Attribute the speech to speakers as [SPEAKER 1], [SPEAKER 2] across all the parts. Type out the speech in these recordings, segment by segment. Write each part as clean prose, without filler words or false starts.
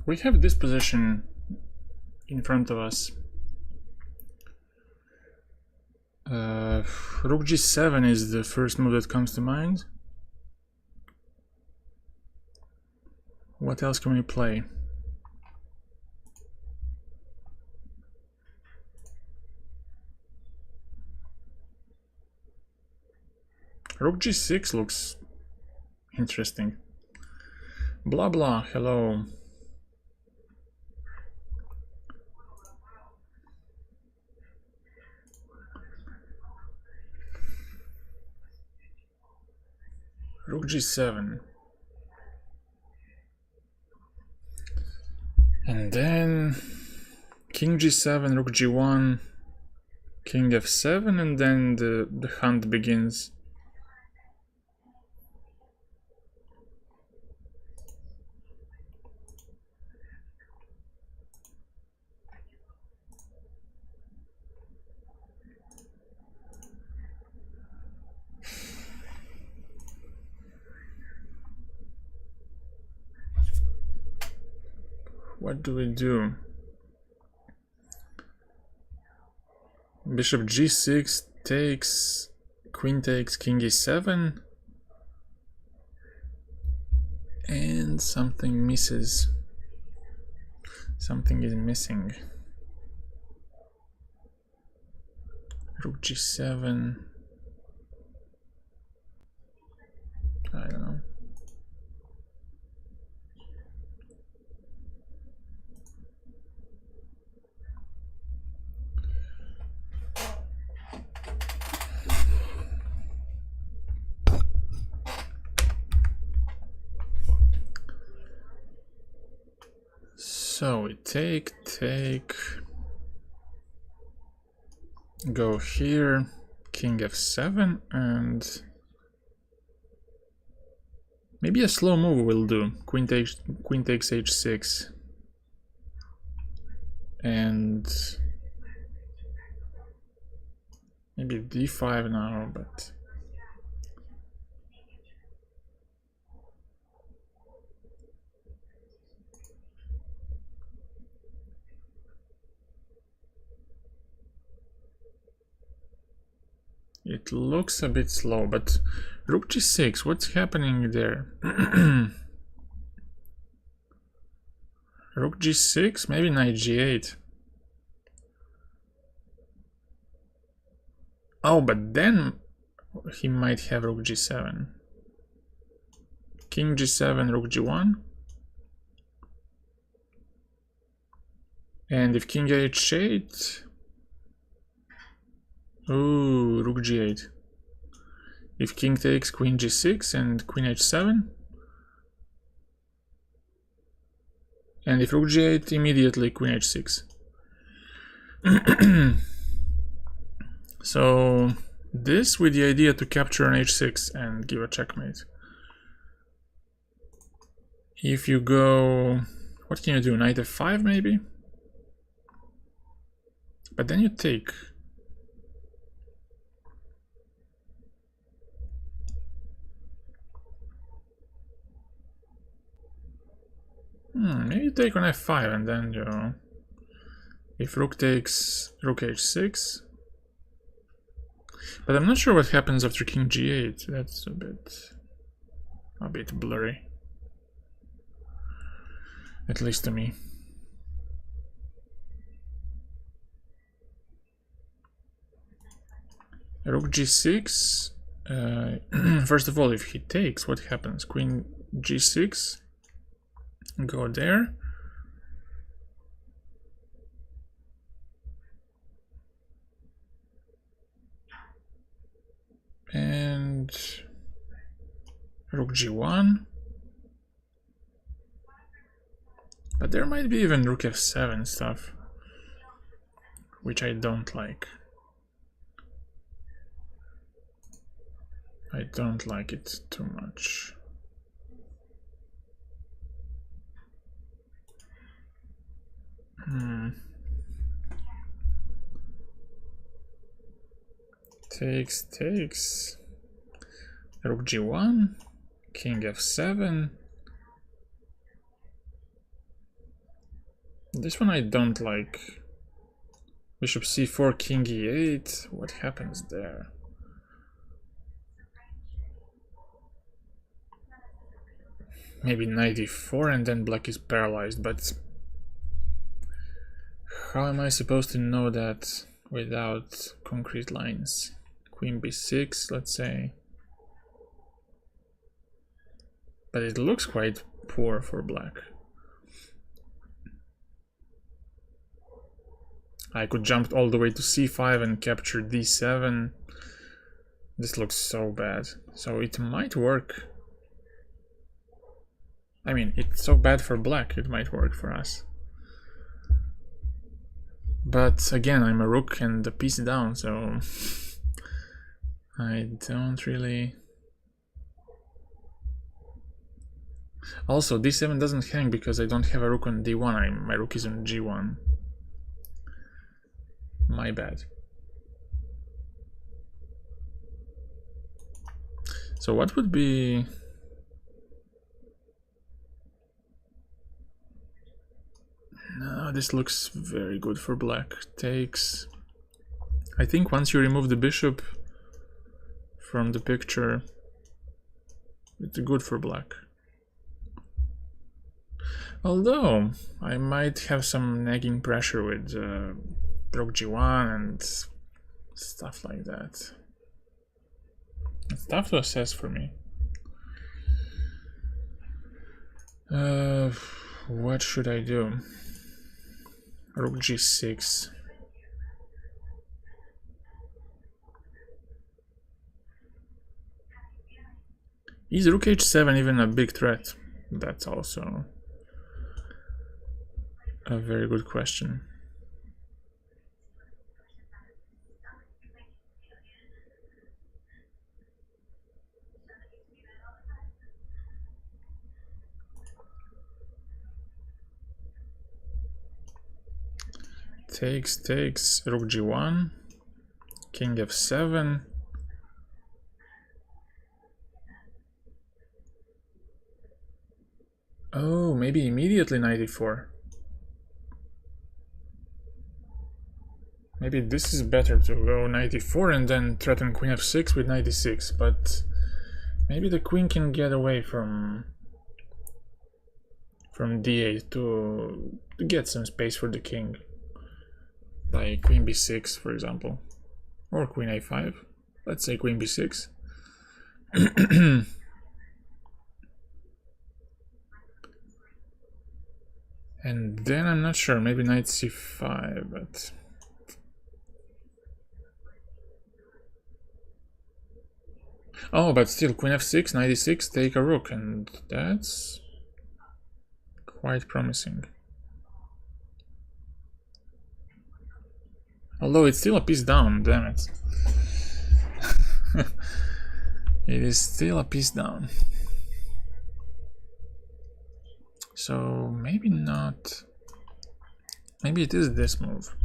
[SPEAKER 1] We have this position in front of us. Rook g7 is the first move that comes to mind. What else can we play? Rook g6 looks interesting. Blah blah, hello. Rook g7. And then king g7, rook g1, king f7, and then the hunt begins. What do we do? Bishop g6 takes, queen takes, king e7, and something misses. Something is missing. Rook g7. I don't know. So we take, go here, king f7, and maybe a slow move will do. Queen takes h6, and maybe d5 now, but it looks a bit slow. But rook g6, what's happening there? Rook g6, maybe knight g8. Oh, but then he might have rook g7. King g7, rook g1. And if king h8... Ooh, rook g8. If king takes, queen g6 and queen h7. And if rook g8, immediately queen h6. So this with the idea to capture an h6 and give a checkmate. If you go... What can you do? Knight f5 maybe? But then you take... Maybe you take on f5 and then you... If rook takes, rook h6. But I'm not sure what happens after king g8. That's a bit blurry. At least to me. Rook g6. First of all, if he takes, what happens? Queen g6. Go there. And rook g1. But there might be even rook f7 stuff, which I don't like. I don't like it too much. Takes. Rook g1, king f7. This one I don't like. Bishop c4, king e8. What happens there? Maybe knight e4 and then black is paralyzed, but how am I supposed to know that without concrete lines? Queen b6, let's say. But it looks quite poor for black. I could jump all the way to c5 and capture d7. This looks so bad. So it might work. I mean, it's so bad for black, it might work for us. But again, I'm a rook and a piece down, so I don't really... Also, d7 doesn't hang because I don't have a rook on d1, my rook is on g1. My bad. So what would be... No, this looks very good for black. Takes... I think once you remove the bishop from the picture, it's good for black. Although, I might have some nagging pressure with rook g1 and stuff like that. It's tough to assess for me. What should I do? Rook g6. Is rook h7 even a big threat? That's also a very good question. Takes, rook g1, king f7. Oh, maybe immediately knight e4. Maybe this is better to go knight e4 and then threaten queen f6 with knight e6, but maybe the queen can get away from d8 to get some space for the king. By queen b6, for example, or queen a5. Let's say queen b6. And then I'm not sure, maybe knight c5, but... Oh, but still, queen f6, knight e6, take a rook, and that's quite promising. Although it's still a piece down, damn it. It is still a piece down. So maybe not. Maybe it is this move.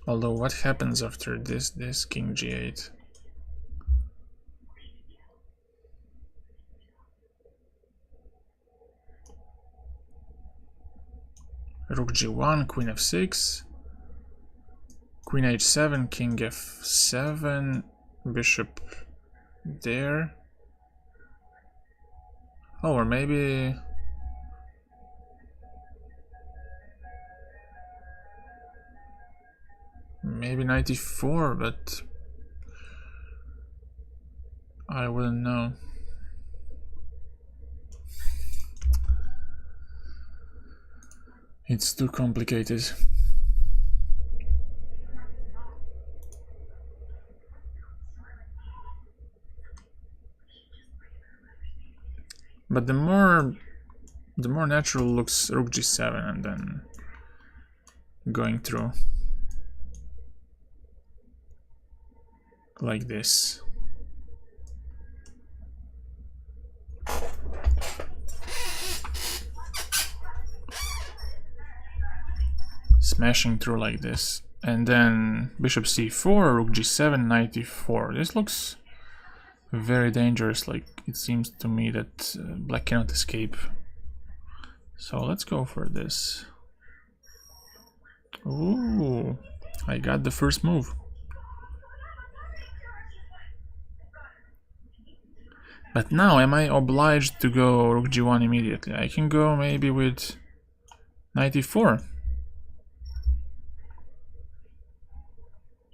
[SPEAKER 1] Although what happens after this king g8? Rook g1, queen f6. Queen h7, king f7, bishop there. Oh, or maybe... Maybe knight e4, but... I wouldn't know. It's too complicated. But the more natural looks rook g7 and then going through like this. Smashing through like this. And then bishop c4, rook g7, knight e4. This looks very dangerous. Like, it seems to me that black cannot escape So let's go for this. Ooh, I got the first move. But now, am I obliged to go rook g1 immediately? I can go maybe with knight e4.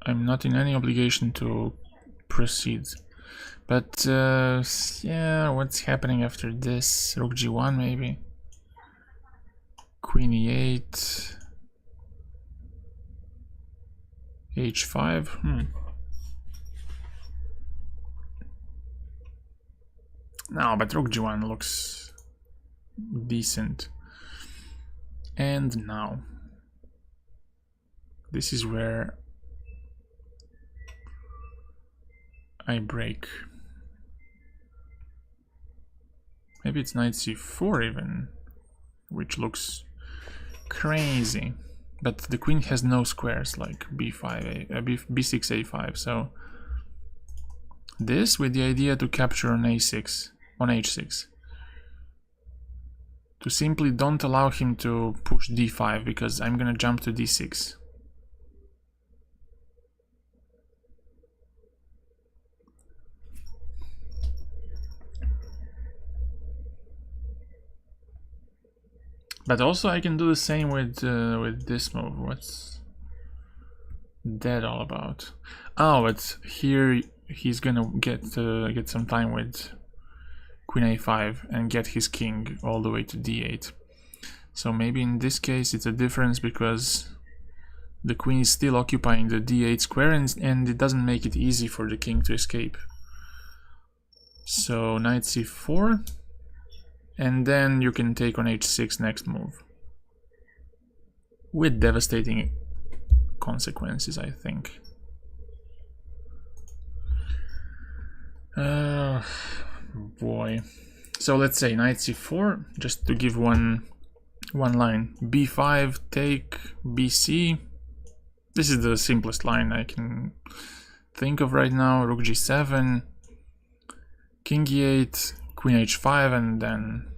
[SPEAKER 1] I'm not in any obligation to proceed. But yeah, what's happening after this? Rook g1 maybe? Queen e8. h5. No, but rook g1 looks decent. And now, this is where I break. Maybe it's knight c4 even, which looks crazy. But the queen has no squares like b5, b6, a5. So this with the idea to capture on a6, on h6. To simply don't allow him to push d5 because I'm gonna jump to d6. But also I can do the same with this move. What's that all about? Oh, but here he's gonna get some time with Queen a5 and get his king all the way to d8. So maybe in this case it's a difference because the queen is still occupying the d8 square and it doesn't make it easy for the king to escape. So knight c4. And then you can take on h6 next move. With devastating consequences, I think. Boy. So let's say knight c4, just to give one line. b5, take, bc. This is the simplest line I can think of right now. Rook g7, king e8, queen h5, and then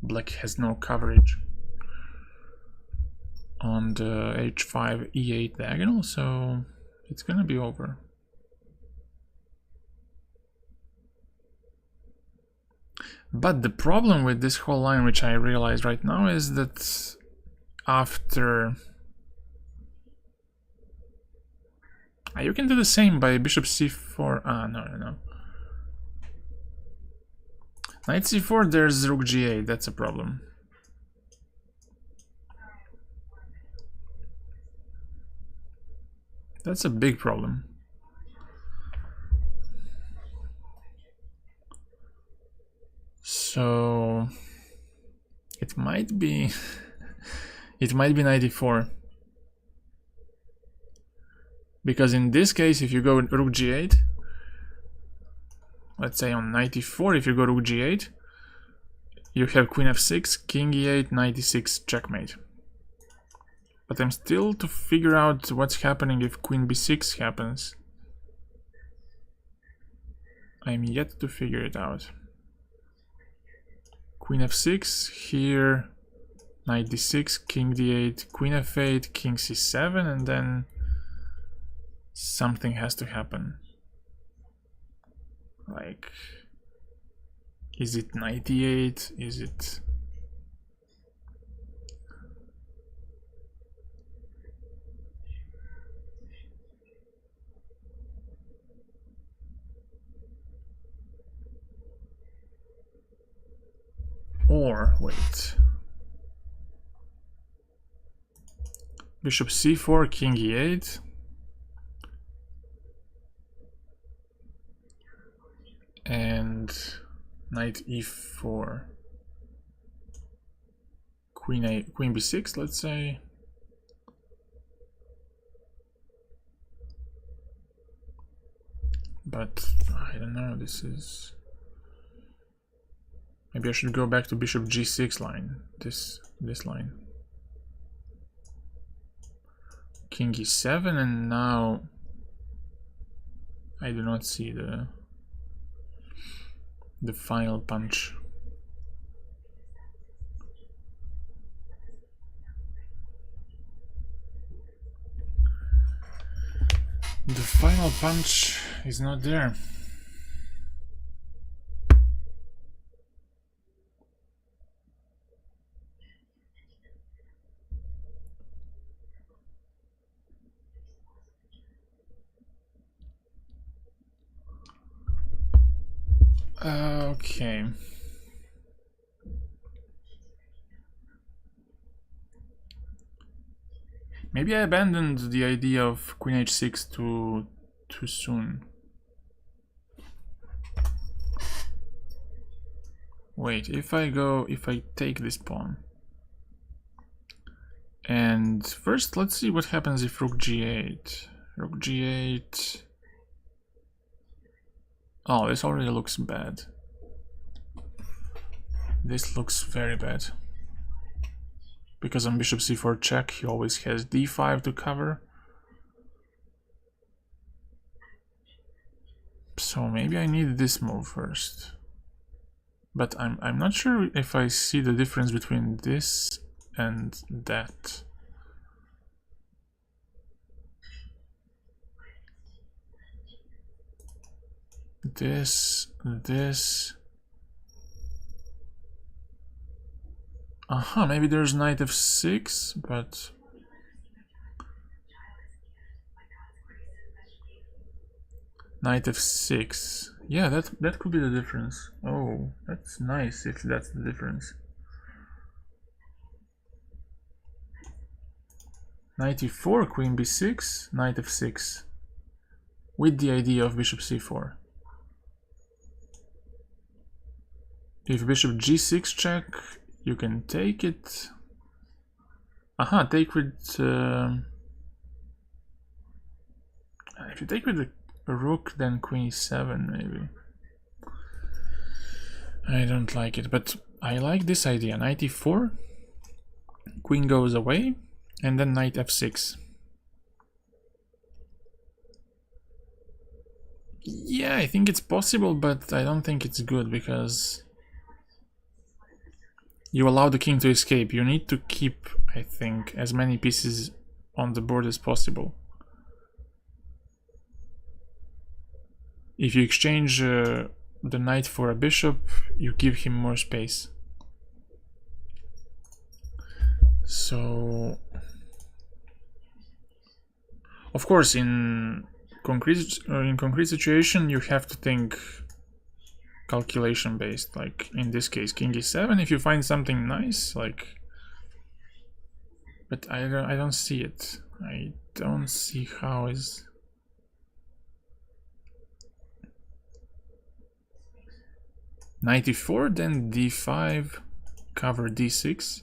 [SPEAKER 1] black has no coverage on the h5 e8 diagonal, so it's gonna be over. But the problem with this whole line, which I realize right now, is that after you can do the same by bishop c4. No. Knight c4, there's rook g8, that's a problem. That's a big problem. So it might be it might be knight e4. Because in this case, if you go rook g8, let's say on knight e4, if you go rook g8, you have queen f6, king e8, knight e6, checkmate. But I'm still to figure out what's happening if queen b6 happens. I'm yet to figure it out. Queen f6, here, knight d6, king d8, queen f8, king c7, and then something has to happen. Like, is it knight e8? Is it... Or, wait. Bishop c4, king e8. And knight e4. Queen b6, let's say. But I don't know, this is... Maybe I should go back to bishop g6 line, this line. King e7, and now I do not see the final punch. The final punch is not there. Okay. Maybe I abandoned the idea of Queen h6 too soon. Wait, if I take this pawn. And first let's see what happens if Rook g8. Rook g8. Oh, this already looks bad. This looks very bad. Because on bishop c4 check, he always has d5 to cover. So maybe I need this move first. But I'm not sure if I see the difference between this and that. This. Maybe there's knight f6, but knight f6. Yeah, that could be the difference. Oh, that's nice if that's the difference. Knight e4, queen b6, knight f6. With the idea of bishop c4. If bishop g6 check, you can take it. Take with... if you take with the rook, then queen e7 maybe. I don't like it, but I like this idea. Knight e4, queen goes away, and then knight f6. Yeah, I think it's possible, but I don't think it's good, because you allow the king to escape. You need to keep, I think, as many pieces on the board as possible. If you exchange the knight for a bishop, you give him more space. So, of course, in concrete situation, you have to think calculation based. Like in this case, king e7. If you find something nice, like, but I don't see it. I don't see how is. Knight e4, then d5, cover d6.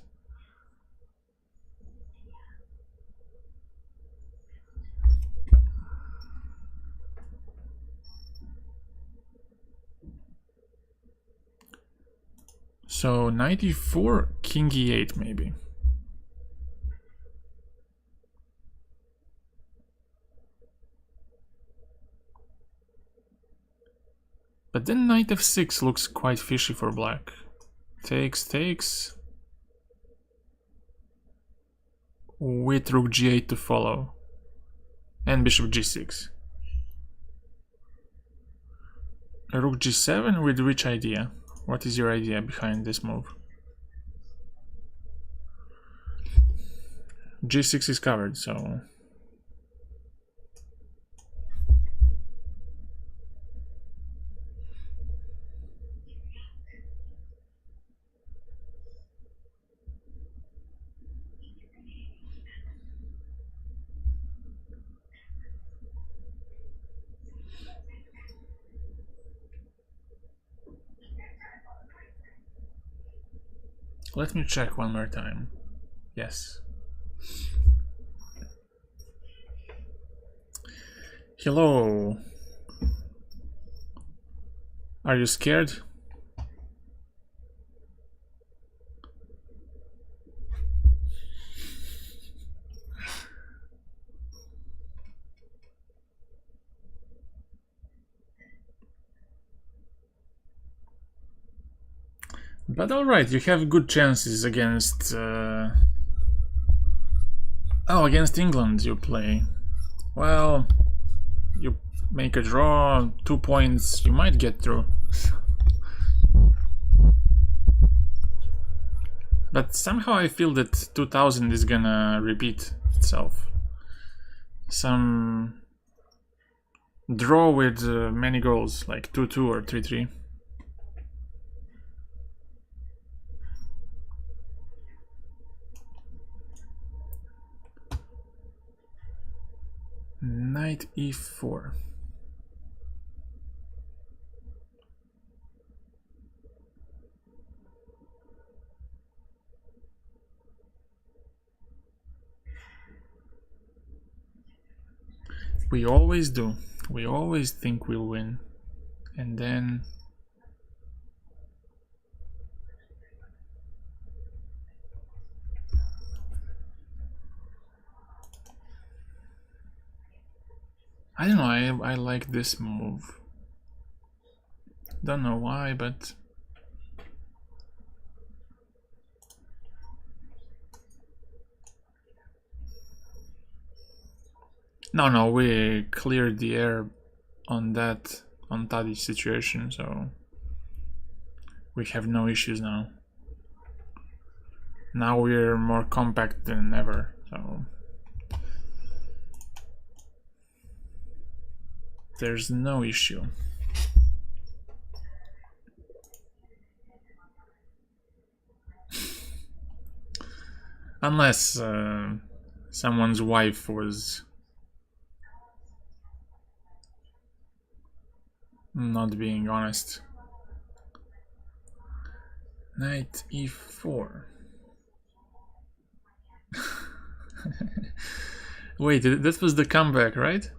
[SPEAKER 1] So knight e4, king e8 maybe. But then knight f6 looks quite fishy for black. Takes. With rook g8 to follow. And bishop g6. Rook g7 with which idea? What is your idea behind this move? g6 is covered, so... Let me check one more time. Yes. Hello. Are you scared? But alright, you have good chances against... against England you play. Well, make a draw, 2 points, you might get through. But somehow I feel that 2000 is gonna repeat itself. Some draw with many goals, like 2-2 or 3-3. Knight e4. We always do. We always think we'll win. And then... I don't know, I like this move. Don't know why, but... No, we cleared the air on that, on Tadic situation, so... we have no issues now. Now we're more compact than ever, so... there's no issue. Unless someone's wife was not being honest. Knight e4. Wait, this was the comeback, right?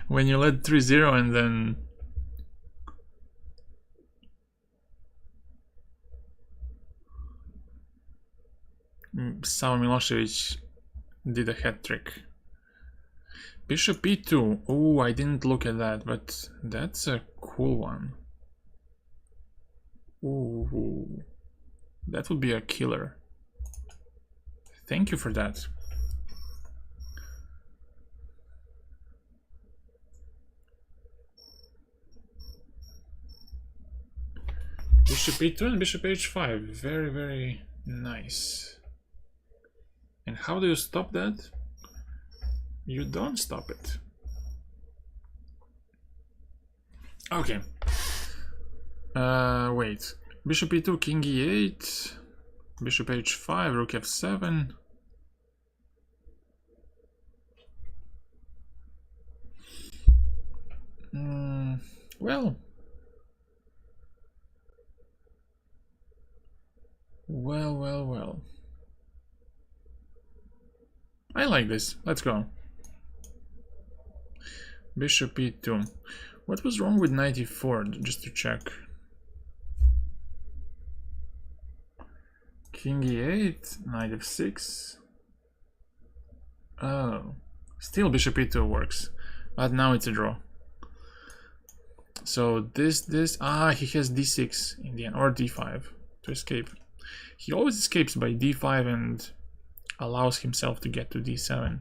[SPEAKER 1] When you led 3-0 and then Savo Milosevic did a hat trick. Bishop e2. Oh, I didn't look at that, but that's a cool one. Ooh, that would be a killer. Thank you for that. Bishop e2 and bishop h5. Very, very nice. And how do you stop that? You don't stop it. Okay. Wait. Bishop e2, king e8, bishop h5, rook f7. Well. Well. I like this. Let's go. Bishop e2. What was wrong with knight e4? Just to check. King e8, knight f6. Oh. Still bishop e2 works. But now it's a draw. So he has d6 in the end, or d5 to escape. He always escapes by d5 and allows himself to get to d7.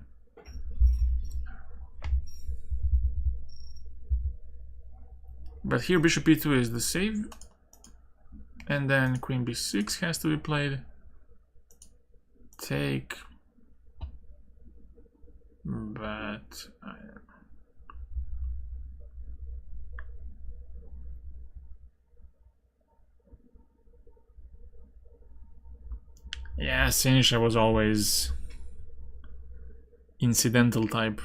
[SPEAKER 1] But here bishop e2 is the save, and then queen b6 has to be played. Take, but yeah, Sinisa was always incidental type.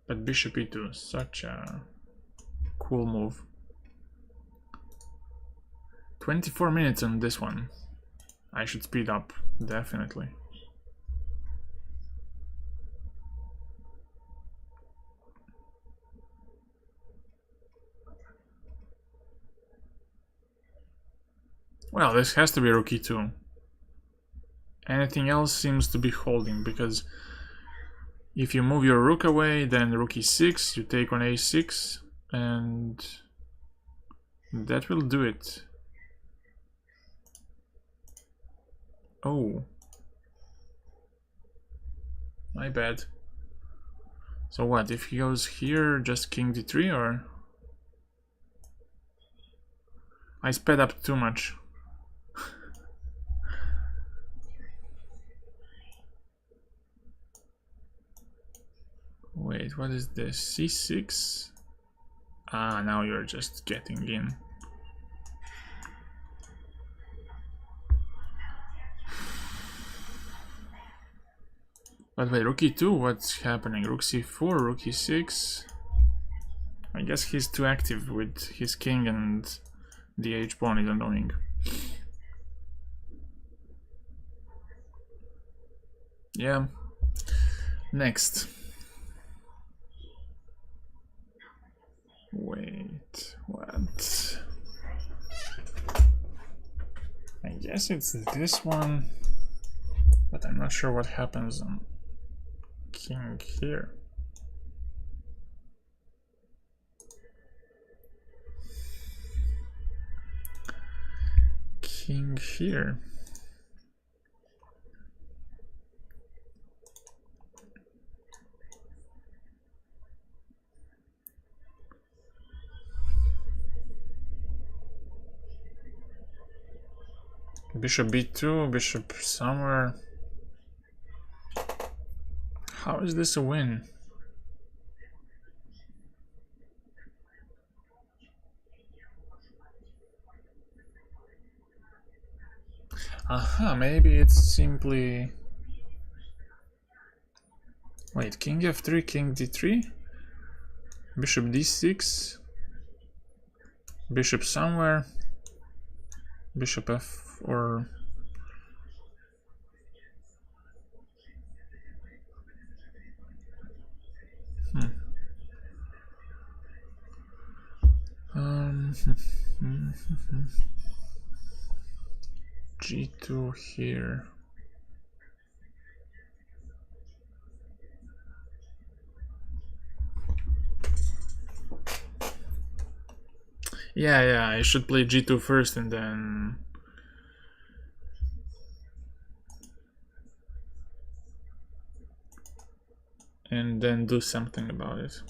[SPEAKER 1] But bishop e2, such a cool move. 24 minutes on this one. I should speed up, definitely. Well, this has to be rook e2. Anything else seems to be holding, because if you move your rook away, then rook e6, you take on a6, and that will do it. Oh. My bad. So what, if he goes here, just king d3, or? I sped up too much. Wait, what is this? c6? Ah, now you're just getting in. But wait, rook e2, what's happening? Rook c4, rook e6? I guess he's too active with his king and the h-pawn is annoying. Yeah. Next. Wait, what? I guess it's this one, but I'm not sure what happens on king here. King here. Bishop b2, bishop somewhere. How is this a win? Aha, maybe it's simply... Wait, king f3, king d3? Bishop d6? Bishop somewhere? Bishop f... or... g2 here. Yeah, I should play g2 first and then... do something about it.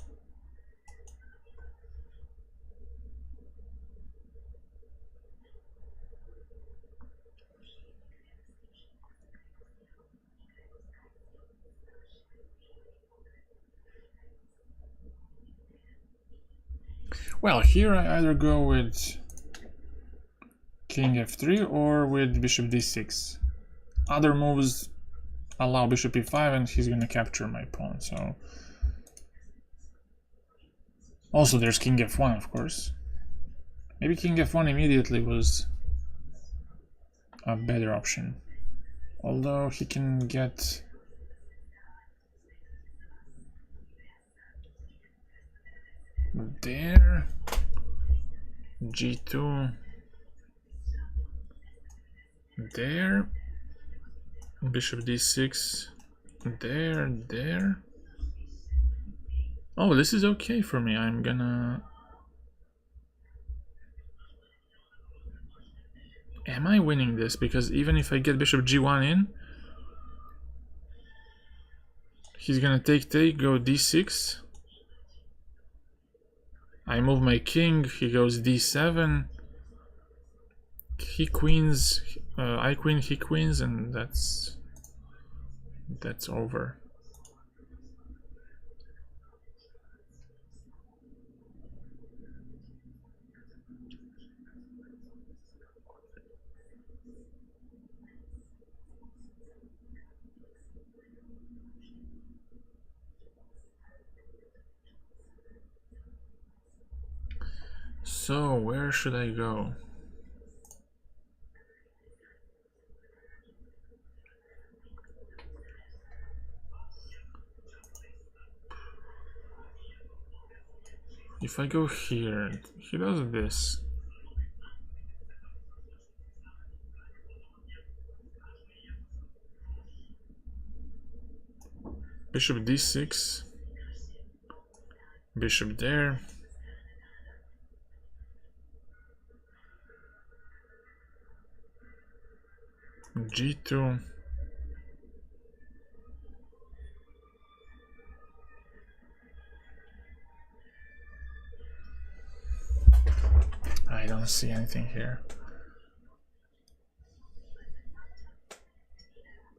[SPEAKER 1] Well, here I either go with king f3 or with bishop d6. Other moves allow bishop e5 and he's gonna capture my pawn, so... Also there's king f1, of course. Maybe king f1 immediately was a better option. Although he can get... there... g2... there... bishop d6... there... Oh, this is okay for me. I'm gonna... Am I winning this? Because even if I get bishop g1 in, he's gonna take, go d6. I move my king, he goes d7. He queens, I queen, he queens, and that's over. So, where should I go? If I go here, he does this. Bishop d6. Bishop there. G2. I don't see anything here.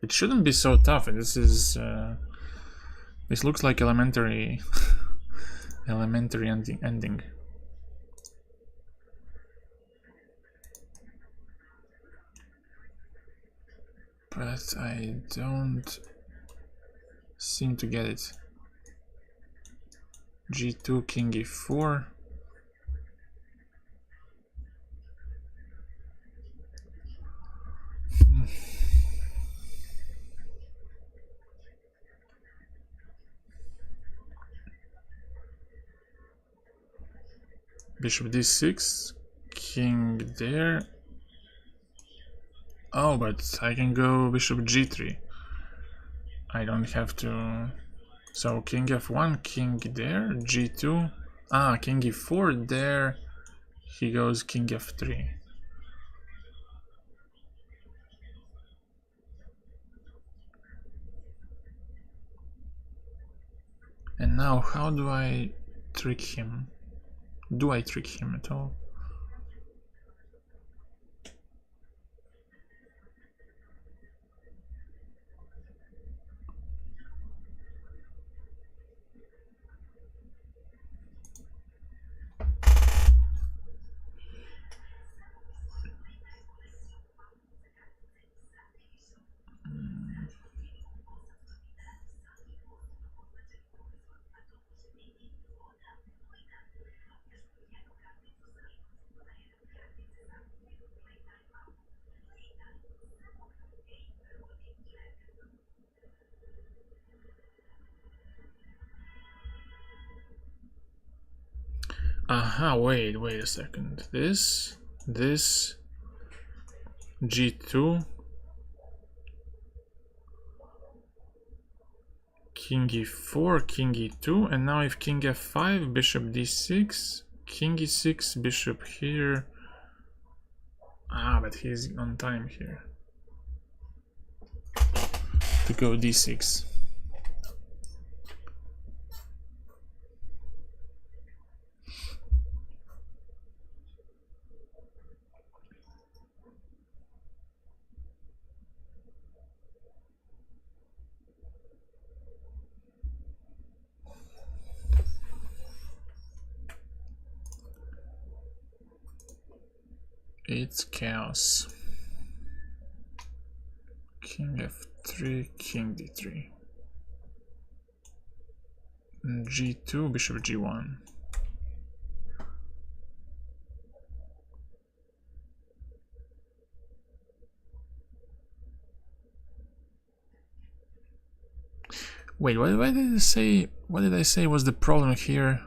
[SPEAKER 1] It shouldn't be so tough. This is this looks like elementary elementary ending. But I don't seem to get it. G2, King E4. Bishop D6, King there. Oh, but I can go Bishop G3. I don't have to. So King F1, King there, G2. Ah, King E4 there. He goes King F3. And now, how do I trick him? Do I trick him at all? Aha, wait a second. This, G2, King E4, King E2, and now if King F5, Bishop D6, King E6, Bishop here. Ah, but he's on time here. To go D6. It's chaos. King F3, King D3. G2, Bishop G1. Wait, what did I say? What did I say was the problem here?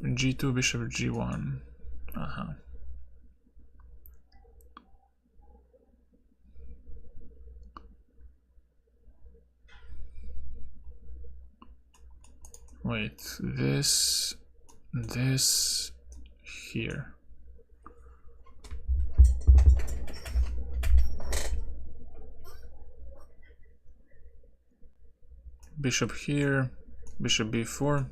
[SPEAKER 1] G2, Bishop G1. Uh-huh. Wait, this here. Bishop here, Bishop B4.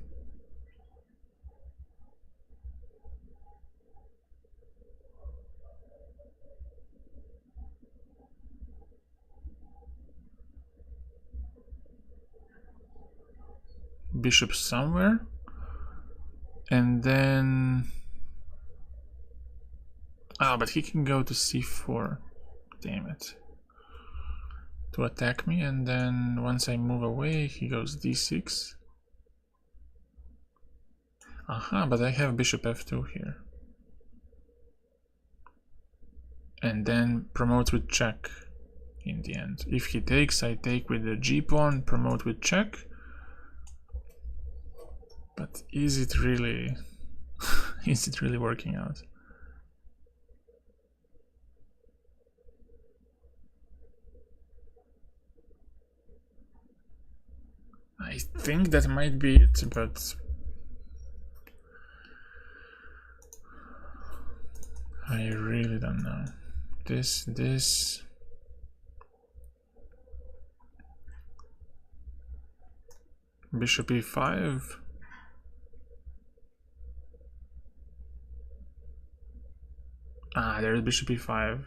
[SPEAKER 1] Bishop somewhere, and then but he can go to c4. Damn it. To attack me, and then once I move away he goes d6. Aha, but I have Bishop f2 here, and then promote with check in the end. If he takes, I take with the g pawn, promote with check. But is it really is it really working out? I think that might be it, but I really don't know. This. Bishop e5. Ah, there's bishop e5.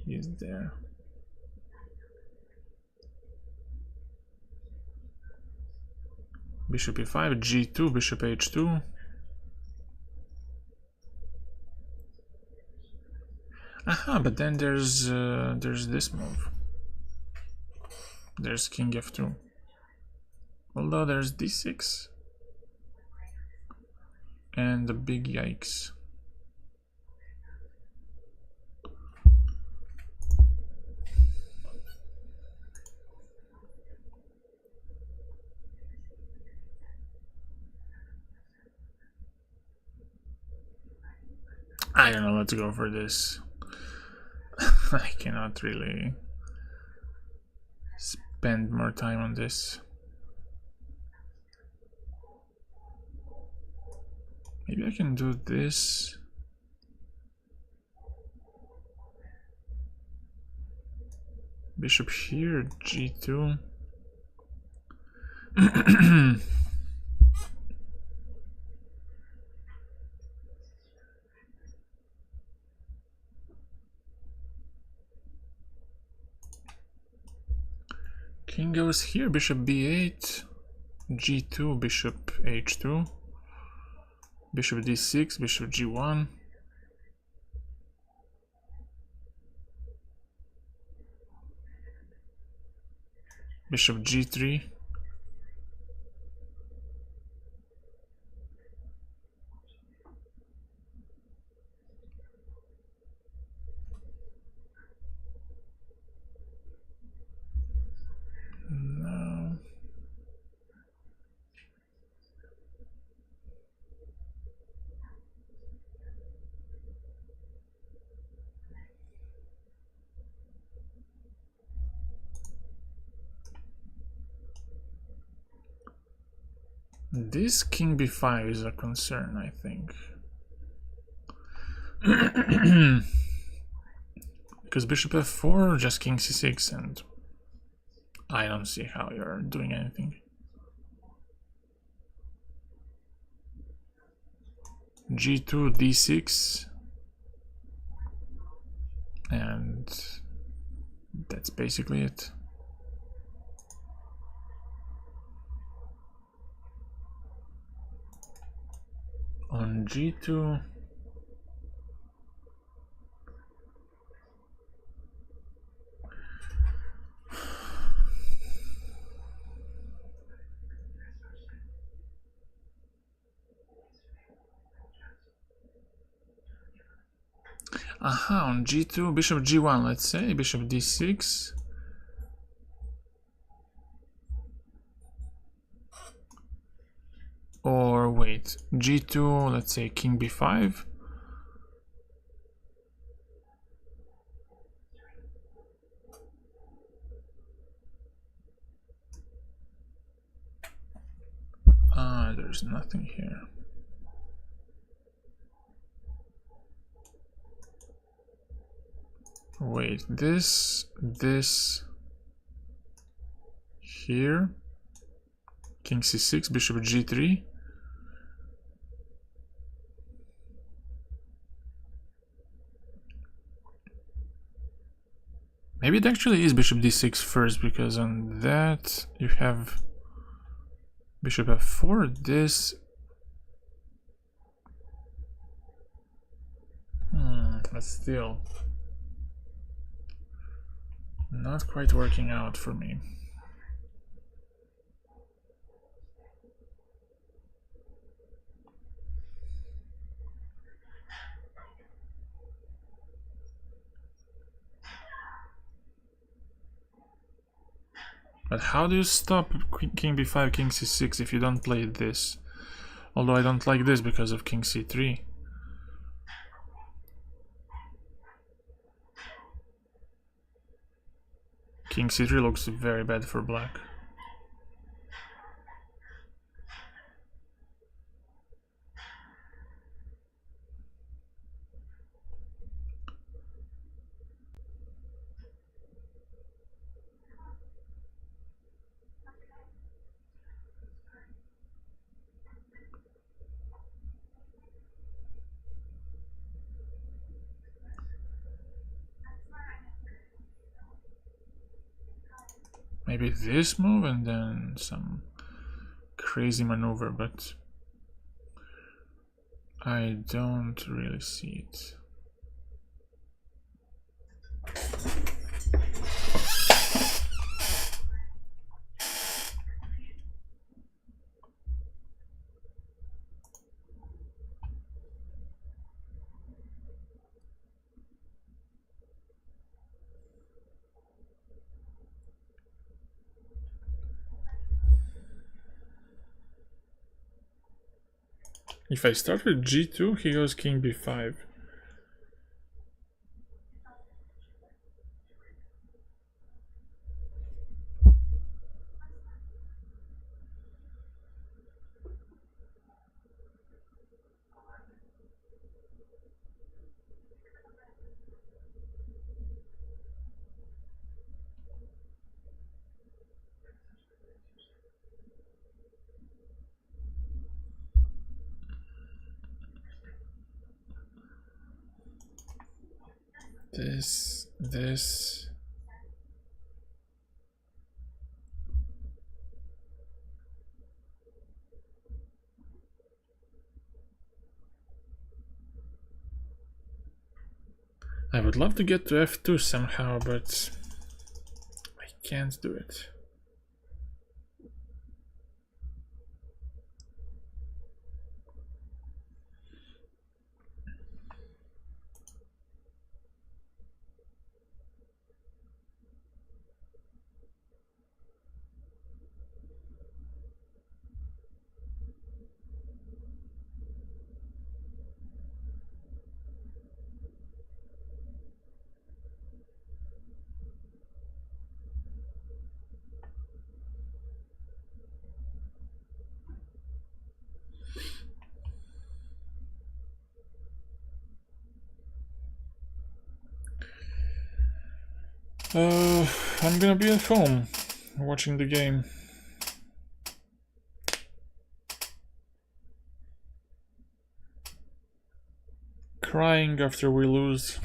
[SPEAKER 1] He's there. Bishop e5, g2, bishop h2. Aha, but then there's this move. There's king f2. Although there's d6. And the big yikes. I don't know, let's go for this. I cannot really spend more time on this. Maybe I can do this. Bishop here, g2. King goes here, bishop b8, g2, bishop h2, bishop d6, bishop g1. Bishop g3. No. This king b5 is a concern, I think. Because bishop f4, just king c6, and I don't see how you're doing anything. g2, d6, and that's basically it. On g2, aha, on g2, bishop g1, let's say, bishop d6. Or wait, g2, let's say king b5. Ah, there's nothing here. Wait, this here, king c6, bishop g3. Maybe it actually is bishop d6 first, because on that you have bishop f4, this. But still not quite working out for me. But how do you stop king b5, king c6 if you don't play this? Although I don't like this because of king c3. King c3 looks very bad for black. Maybe this move and then some crazy maneuver, but I don't really see it. If I start with g2, he goes king b5. This. I would love to get to f2 somehow, but I can't do it. I'm gonna be at home watching the game. Crying after we lose.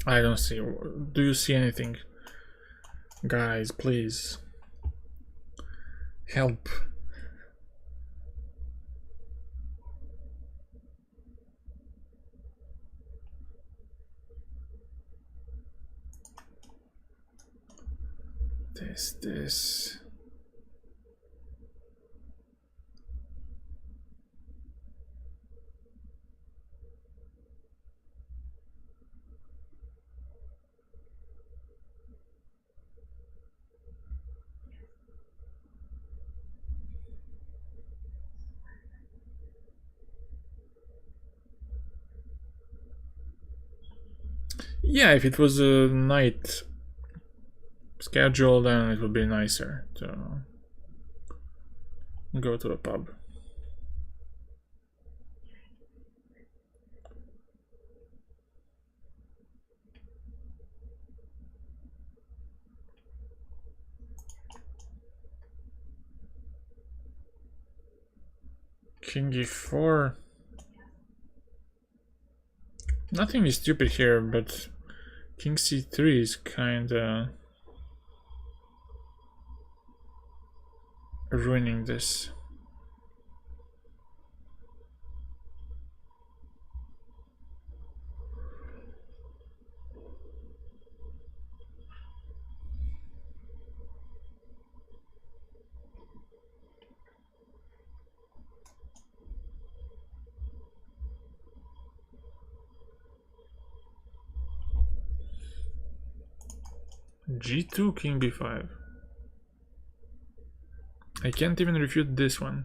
[SPEAKER 1] I don't see. Do you see anything? Guys, please. Help. This. Yeah, if it was a night schedule, then it would be nicer to go to a pub. King e4. Nothing is stupid here, but king c3 is kinda ruining this. g2, king b5. I can't even refute this one.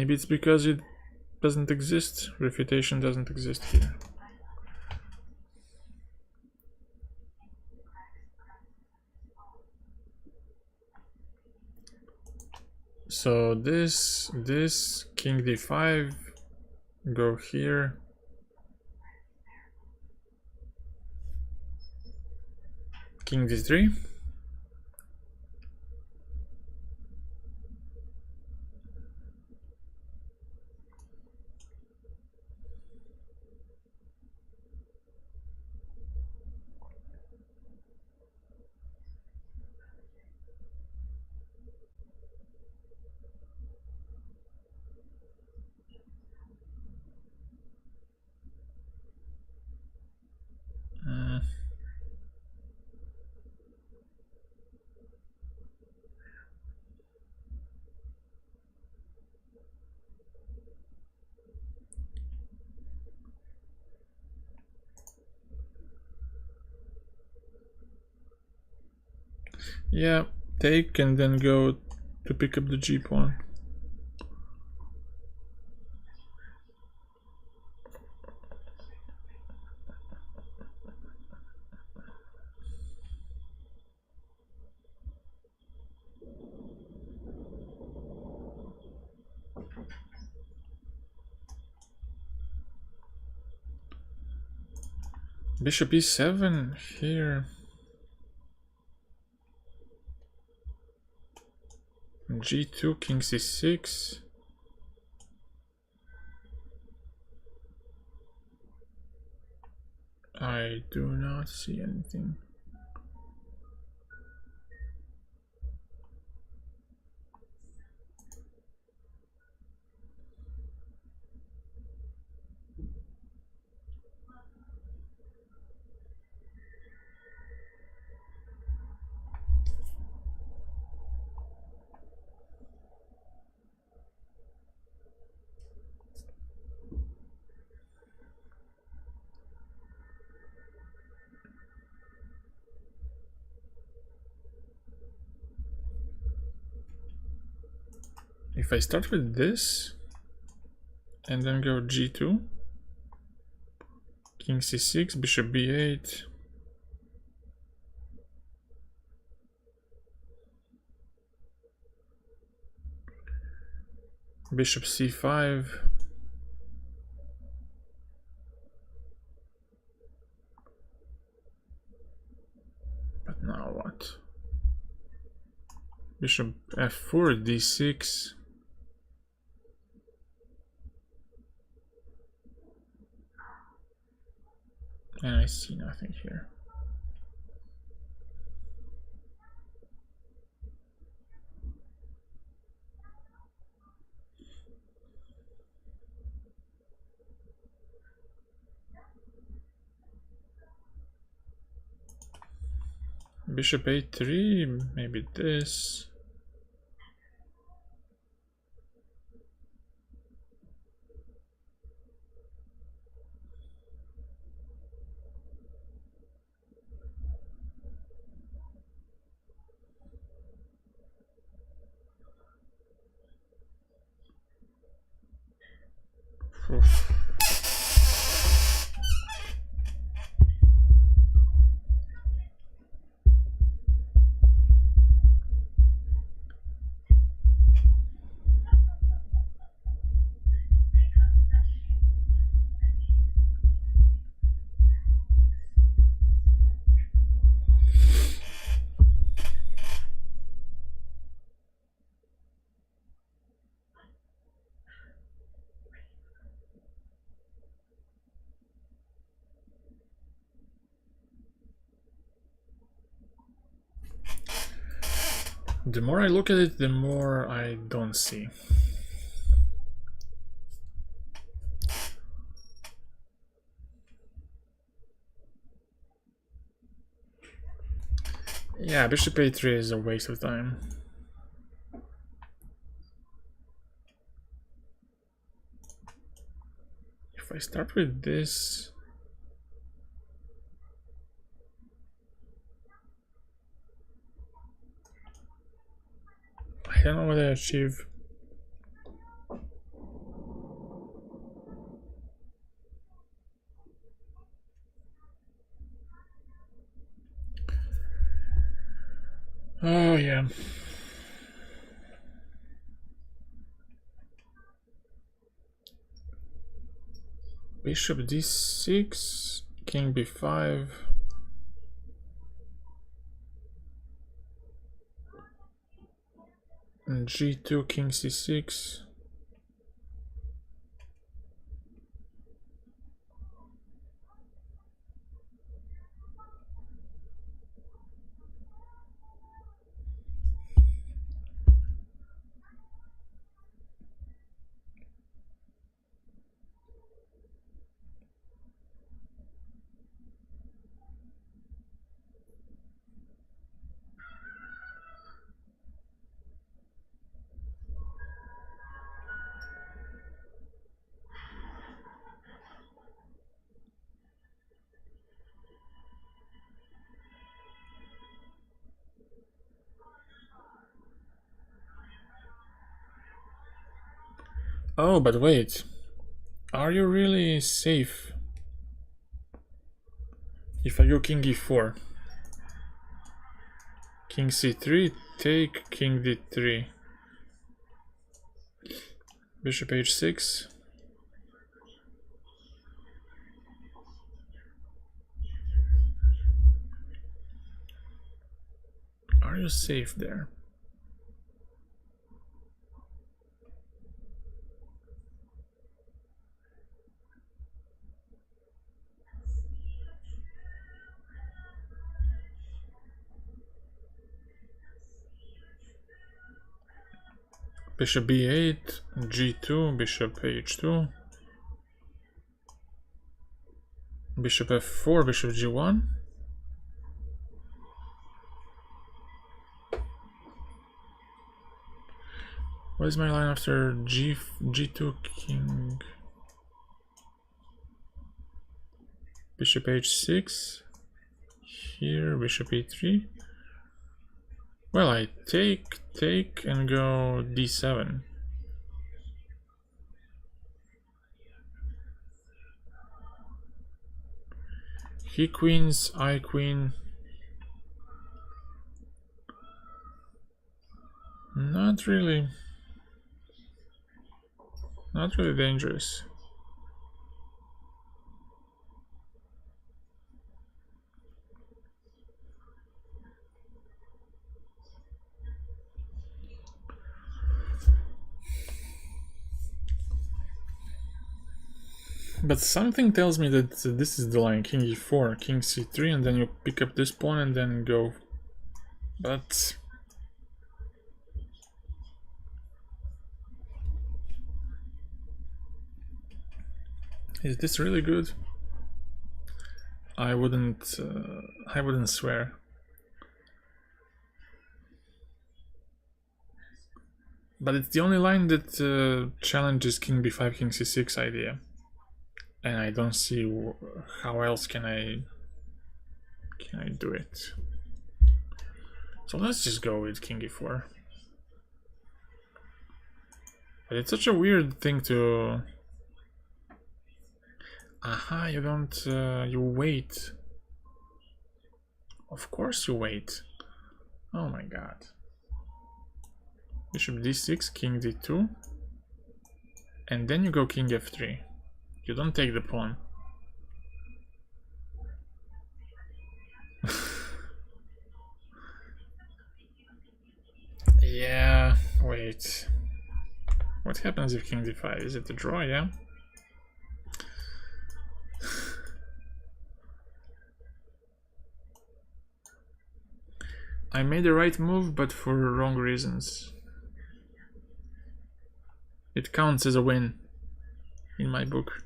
[SPEAKER 1] Maybe it's because it doesn't exist. Refutation doesn't exist here. So this king d5, go here. King d3. Yeah, take and then go to pick up the G pawn. Bishop e7 here. G2, king c6. I do not see anything. If I start with this and then go G2, king c6, bishop b8, bishop c5, but now what? Bishop f4, d6. And I see nothing here. Bishop a3, maybe this. Oof. The more I look at it, the more I don't see. Yeah, bishop a3 is a waste of time. If I start with this, I don't know what I achieve. Oh yeah. Bishop d6, king b5. And g2, king c6. Oh, but wait. Are you really safe? If I go king e4. King c3, take king d3. Bishop h6. Are you safe there? Bishop b8, g2, bishop h2. Bishop f4, bishop g1. What is my line after g2 king? Bishop h6. Here, bishop e3. Well, I take, and go d7. He queens, I queen. Not really dangerous. But something tells me that this is the line, king e4, king c3, and then you pick up this pawn and then go. But is this really good? I wouldn't swear. But it's the only line that challenges king b5, king c6 idea. And I don't see how else can I do it. So let's just go with king e4. But it's such a weird thing to... Aha, you don't... you wait. Of course you wait. Oh my god. Bishop d6, king d2. And then you go king f3. You don't take the pawn. Yeah, wait. What happens if king d5? Is it a draw, yeah? I made the right move, but for wrong reasons. It counts as a win in my book.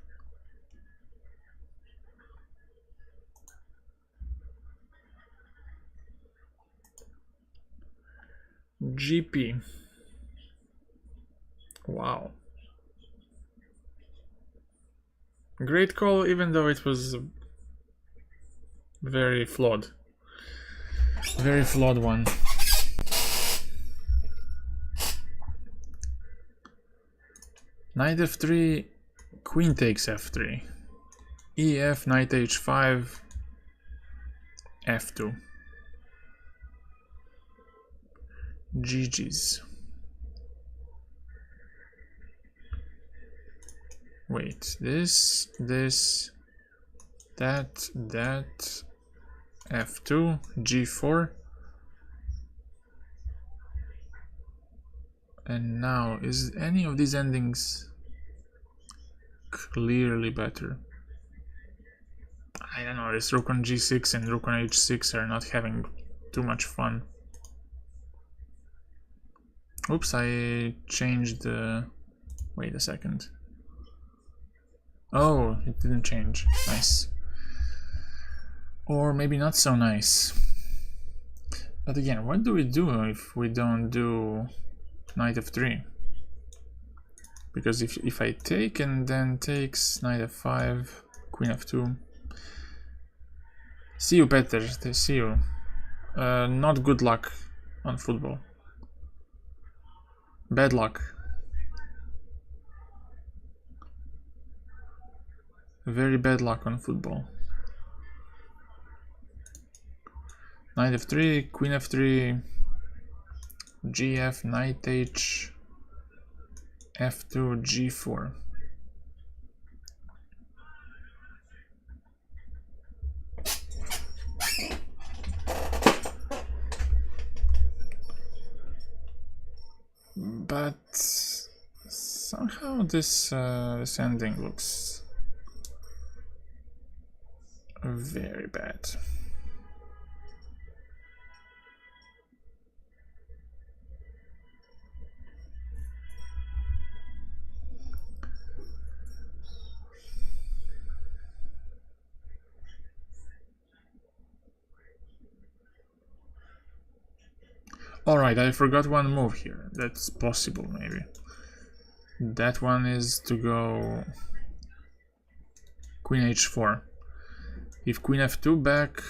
[SPEAKER 1] GP. Wow. Great call, even though it was very flawed. Very flawed one. Knight f3, queen takes f3. ef, knight h5, f2. GG's. Wait, this, that, F2, G4. And now, is any of these endings clearly better? I don't know, this rook on G6 and rook on H6 are not having too much fun. Oops, I changed the... Wait a second. Oh, it didn't change. Nice. Or maybe not so nice. But again, what do we do if we don't do knight f3? Because if I take and then takes knight f5, queen f2. See you, Peter. See you. Not good luck on football. Bad luck. Very bad luck on football. Knight f3, queen f3, gf, knight h, f2, g4. But somehow this ending looks very bad. Alright, I forgot one move here. That's possible, maybe. That one is to go queen h4. If queen f2 back,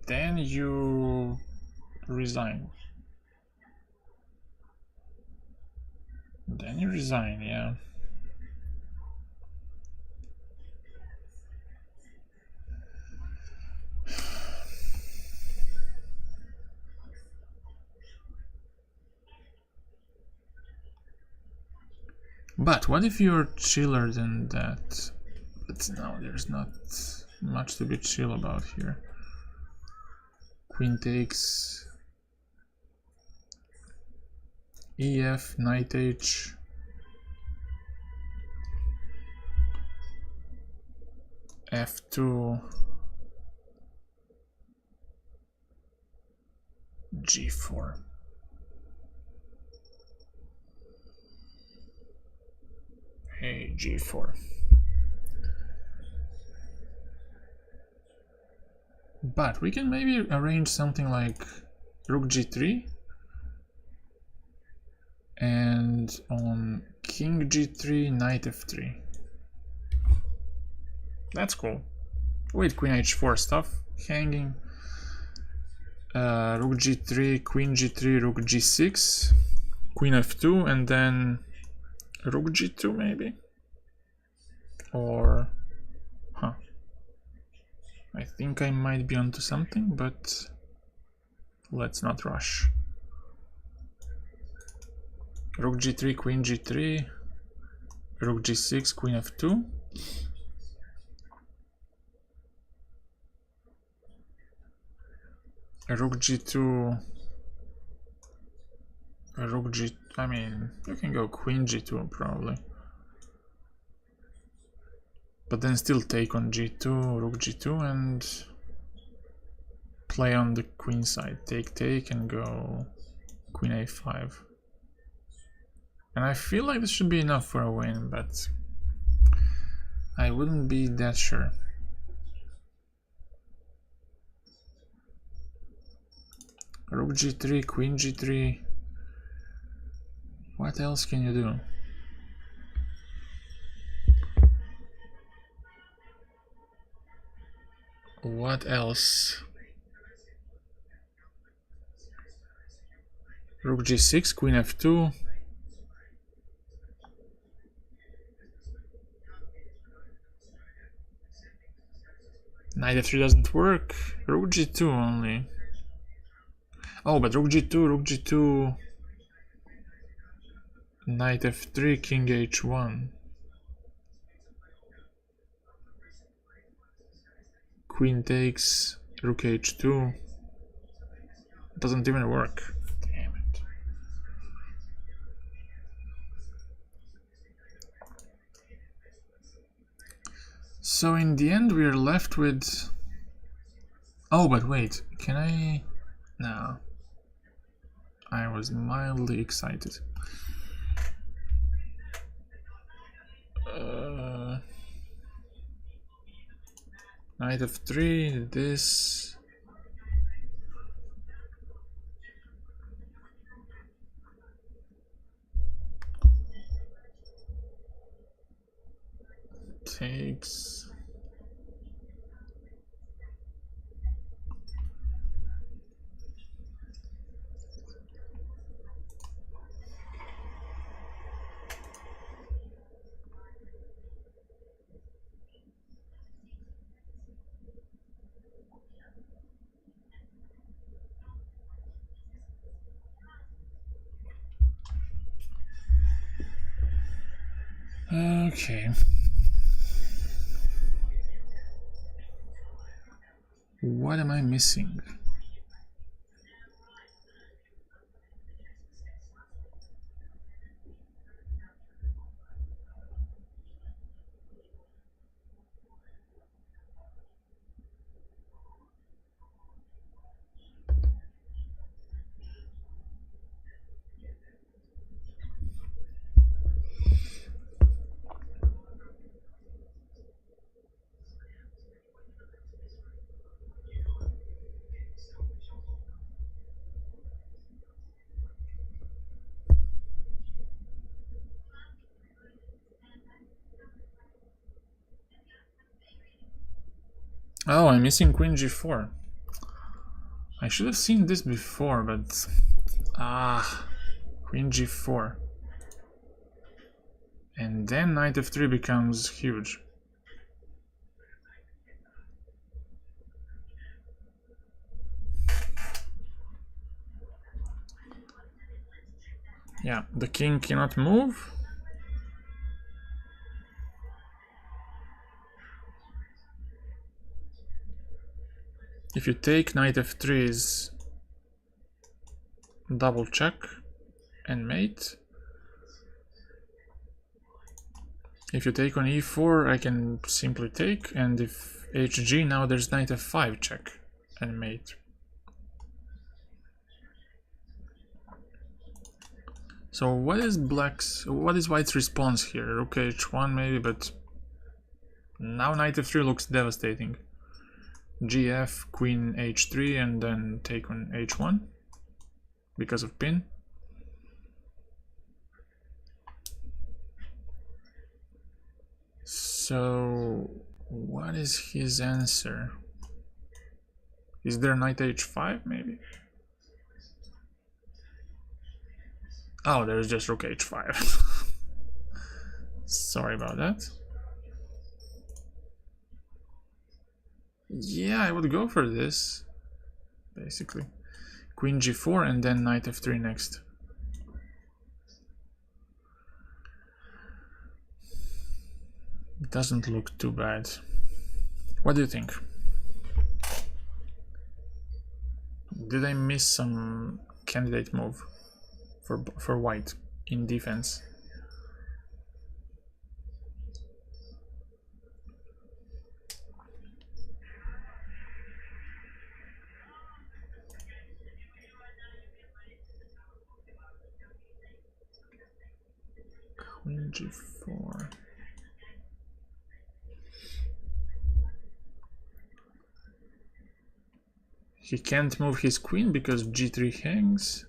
[SPEAKER 1] then you resign. Then you resign, yeah. But what if you're chiller than that? But no, there's not much to be chill about here. Queen takes, ef, knight h, f2, g4. Hey, g4. But we can maybe arrange something like rook g3, and on king g3, knight f3. That's cool. With queen h4 stuff hanging. Rook g3, queen g3, rook g6, queen f2, and then rook g2 maybe? Or... huh. I think I might be onto something, but let's not rush. Rook g3, queen g3, rook g6, queen f2. Rook g2, rook g... I mean, you can go queen g2 probably. But then still take on g2, rook g2, and play on the queen side. Take, and go queen a5. And I feel like this should be enough for a win, but I wouldn't be that sure. Rook g3, queen g3. What else can you do? What else? Rook g6, queen f2. Knight f3 doesn't work. Rook g2 only. Oh, but rook g2, rook g2. Knight f3, king h1. Queen takes, rook h2. Doesn't even work. Damn it. So in the end we're left with... Oh, but wait, can I... No. I was mildly excited. Knight f3, this... Takes... Okay. What am I missing? Oh, I'm missing queen g4. I should have seen this before, but... Queen g4. And then knight f3 becomes huge. Yeah, the king cannot move. If you take, knight f3 is double check and mate. If you take on e4, I can simply take, and if hg, now there's knight f5 check and mate. So what is white's response here? Rook h1 maybe, but now knight f3 looks devastating. Gf, queen h3, and then take on h1 because of pin. So what is his answer? Is there knight h5 maybe? Oh, there's just rook h5. Sorry about that. Yeah, I would go for this, basically. Queen g4 and then knight f3 next. Doesn't look too bad. What do you think? Did I miss some candidate move for white in defense? Queen g4. He can't move his queen because g3 hangs.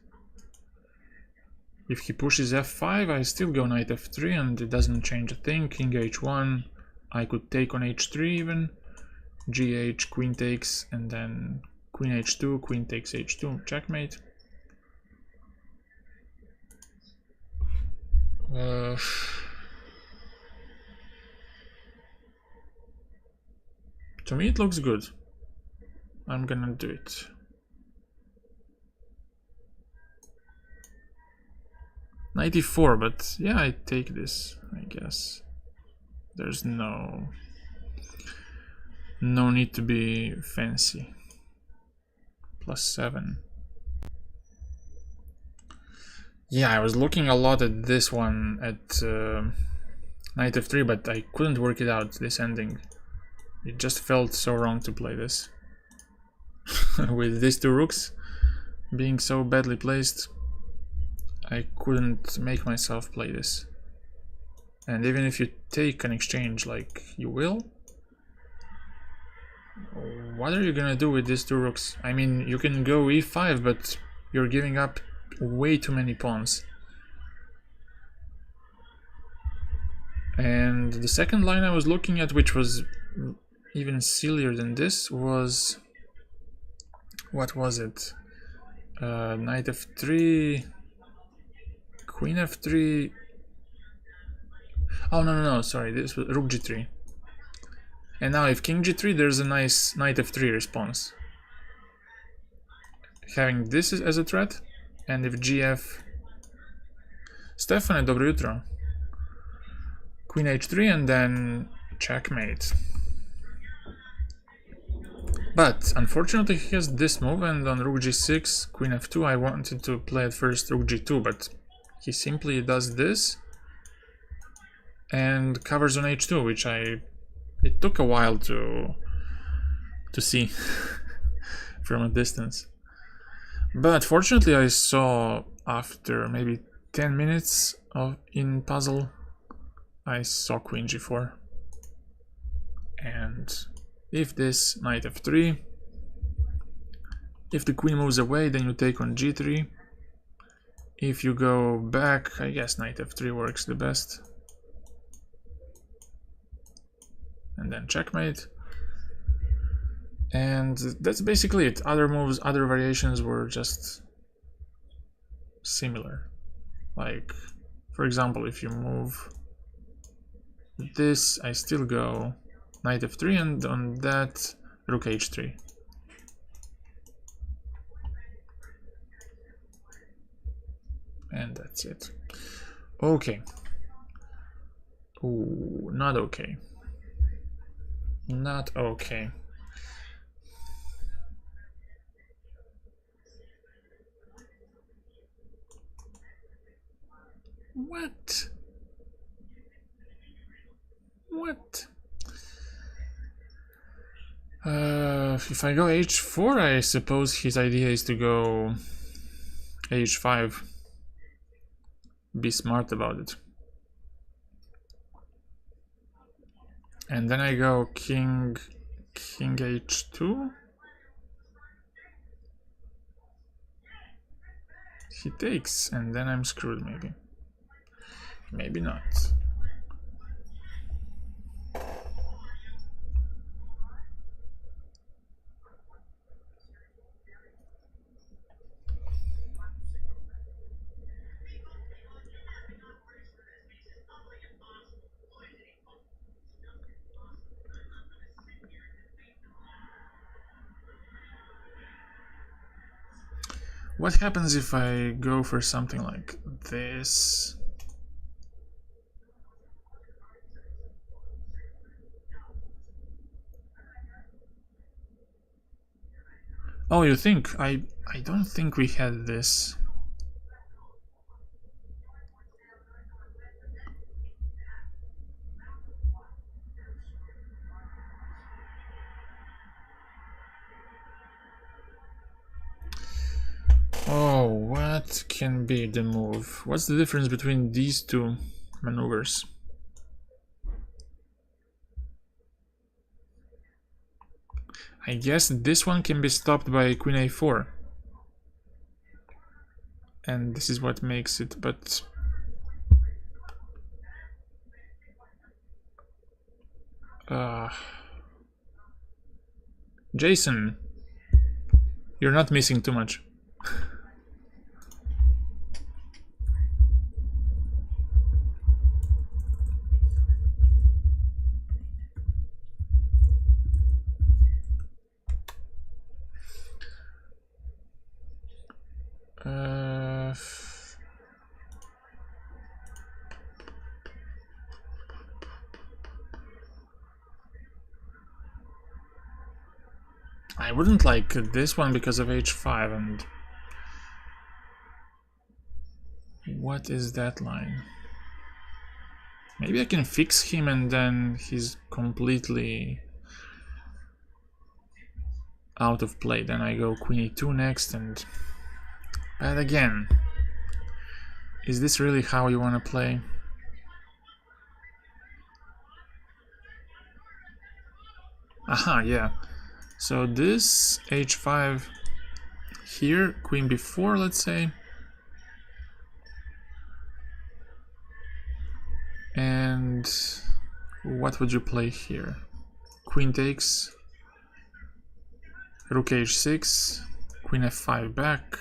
[SPEAKER 1] If he pushes f5, I still go knight f3 and it doesn't change a thing. King h1, I could take on h3 even. Gh, queen takes, and then queen h2, queen takes h2, checkmate. To me it looks good. I'm gonna do it. '94, but yeah, I take this, I guess. There's no need to be fancy. +7. Yeah, I was looking a lot at this one at Knight f3, but I couldn't work it out, this ending. It just felt so wrong to play this. With these two rooks being so badly placed, I couldn't make myself play this. And even if you take an exchange like you will, what are you gonna do with these two rooks? I mean, you can go e5, but you're giving up way too many pawns. And the second line I was looking at, which was even sillier than this, was... what was it? Knight f3... Queen f3... oh, no, sorry, this was rook g3. And now if king g3, there's a nice knight f3 response. Having this as a threat, and if gf... Stefane, dobro jutro. Queen h3 and then checkmate. But unfortunately he has this move, and on rook g6, queen f2, I wanted to play at first rook g2, but he simply does this and covers on h2, which it took a while to see from a distance. But fortunately I saw after maybe 10 minutes in puzzle, I saw queen g4. And if this knight f3, if the queen moves away, then you take on g3. If you go back, I guess knight f3 works the best. And then checkmate. And that's basically it. Other moves, other variations were just similar. Like, for example, if you move this, I still go knight f3, and on that, rook h3. And that's it. Okay. Ooh, not okay. Not okay. What? What? If I go h4, I suppose his idea is to go h5. Be smart about it. And then I go king h2. He takes, and then I'm screwed, maybe. Maybe not. What happens if I go for something like this? Oh, you think? I don't think we had this. Oh, what can be the move? What's the difference between these two maneuvers? I guess this one can be stopped by queen a4. And this is what makes it, but... Jason, you're not missing too much. I wouldn't like this one because of h5 and... What is that line? Maybe I can fix him and then he's completely out of play. Then I go queen e2 next and... But again, is this really how you want to play? Aha, yeah. So this h5 here, queen b4, let's say. And what would you play here? Queen takes, rook h6, queen f5 back.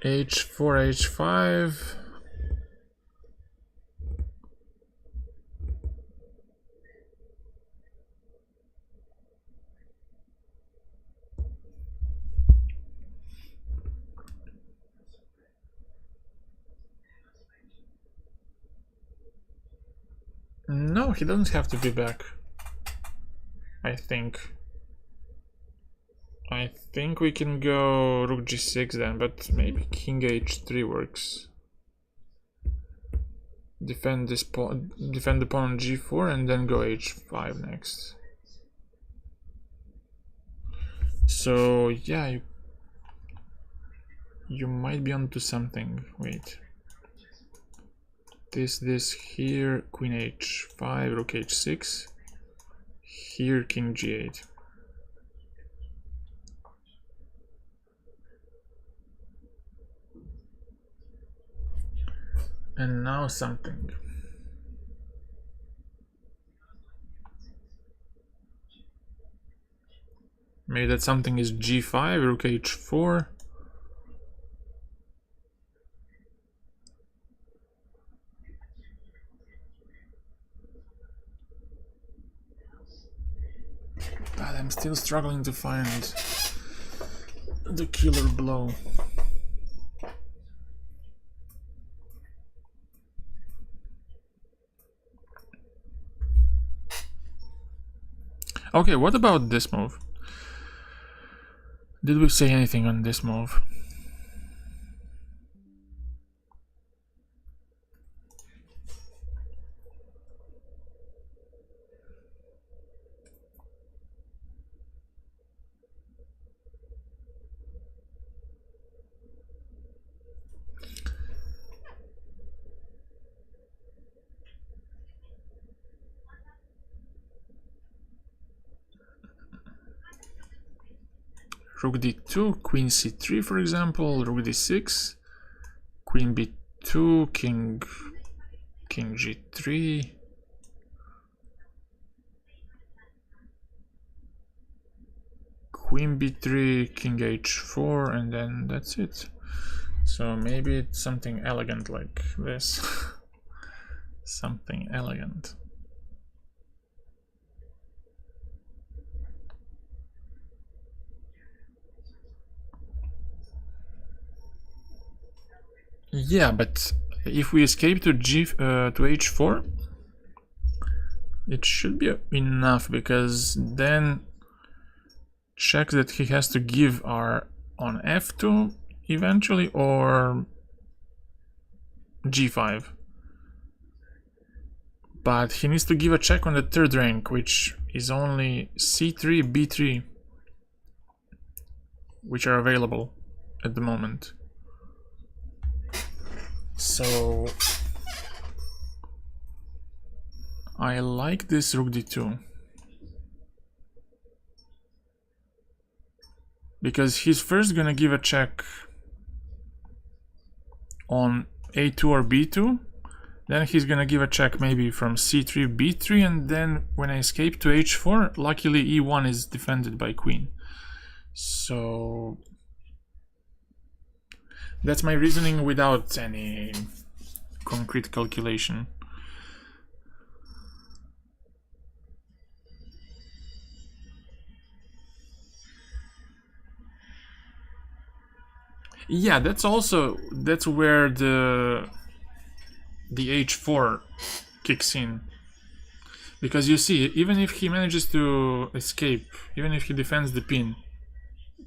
[SPEAKER 1] h4, h5. No, he doesn't have to be back. I think we can go rook g6 then, but maybe king h3 works. Defend the pawn on g4 and then go h5 next. So yeah, you might be onto something. Wait. This here, queen h5, rook h6. Here, king g8. And now something. Maybe that something is g5, rook h4. But I'm still struggling to find the killer blow. Okay, what about this move? Did we say anything on this move? Rook d2, queen c3 for example, rook d6, queen b2, king g3, queen b3, king h4, and then that's it. So maybe it's something elegant like this. Something elegant. Yeah, but if we escape to h4, it should be enough, because then checks that he has to give are on f2 eventually, or g5. But he needs to give a check on the third rank, which is only c3, b3, which are available at the moment. So I like this rook d2, because he's first gonna give a check on a2 or b2, Then he's gonna give a check maybe from c3, b3, and then when I escape to h4, luckily e1 is defended by queen. So that's my reasoning without any concrete calculation. Yeah, that's where the h4 kicks in. Because you see, even if he manages to escape, even if he defends the pin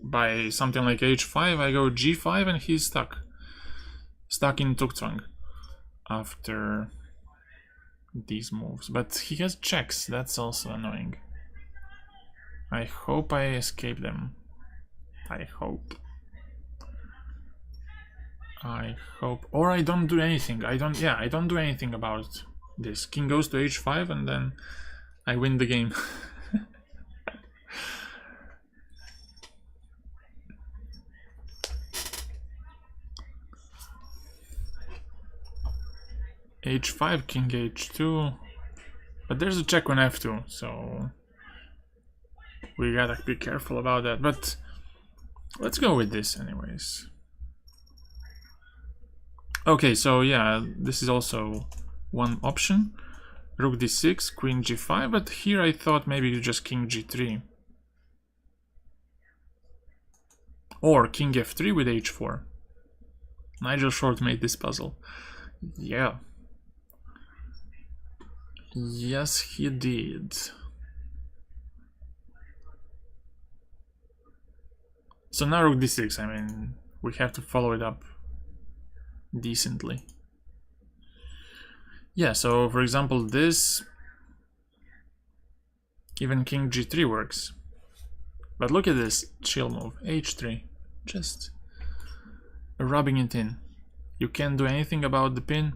[SPEAKER 1] by something like h5, I go g5 and he's stuck. Stuck in Zugzwang after these moves. But he has checks, that's also annoying. I hope I escape them. I hope. Or I don't do anything. I don't do anything about this. King goes to h5 and then I win the game. h5, king h2. But there's a check on f2, so we gotta be careful about that. But let's go with this anyways. Okay, so yeah, this is also one option. Rook d6, queen g5, but here I thought maybe you just king g3. Or king f3 with h4. Nigel Short made this puzzle. Yeah. Yes, he did. So now rook d6, I mean, we have to follow it up decently. Yeah, so for example this, even king g3 works. But look at this chill move, h3, just rubbing it in. You can't do anything about the pin,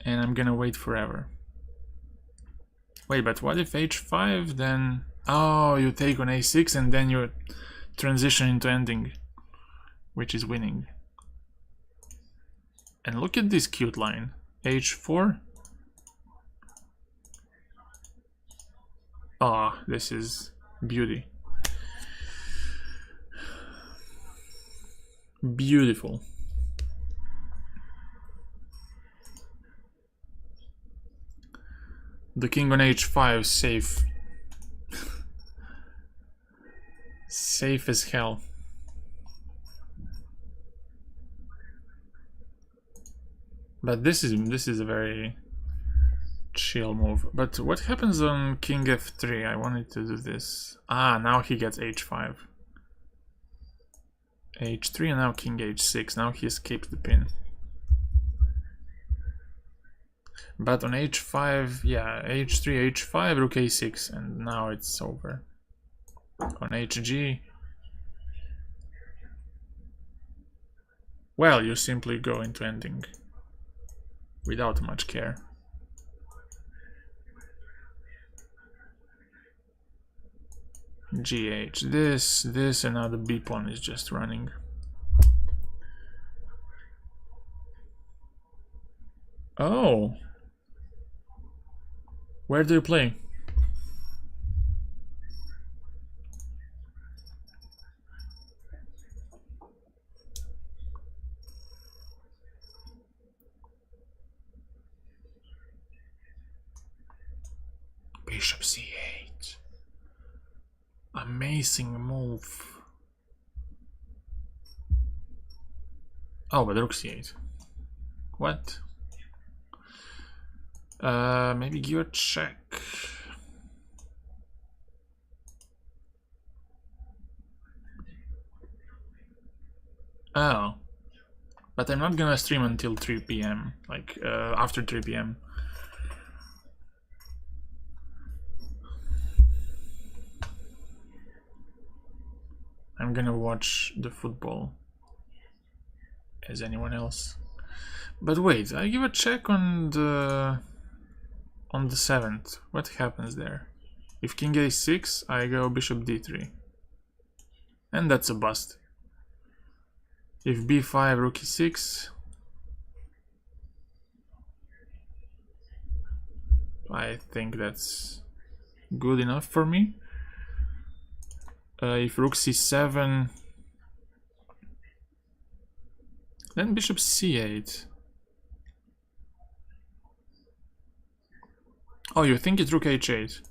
[SPEAKER 1] and I'm gonna wait forever. Wait, but what if h5 then? Oh, you take on a6 and then you transition into ending, which is winning. And look at this cute line, h4. Ah, this is beauty. Beautiful. The king on h5, safe. Safe as hell. But this is a very chill move. But what happens on king f3? I wanted to do this. Ah, now he gets h5. h3 and now king h6. Now he escapes the pin. But on h5, yeah, h3, h5, rook a6, and now it's over. On hg, well, you simply go into ending without much care. GH, this, and now the b pawn is just running. Oh, where do you play? Bishop c8. Amazing move. Oh, but rook c8. What? Maybe give a check. Oh. But I'm not gonna stream until 3 p.m. Like, after 3 p.m. I'm gonna watch the football as anyone else. But wait, I give a check on the 7th. What happens there? If king a6, I go bishop d3. And that's a bust. If b5, rook e6, I think that's good enough for me. If rook c7, then bishop c8. Oh, you think it's rook h8.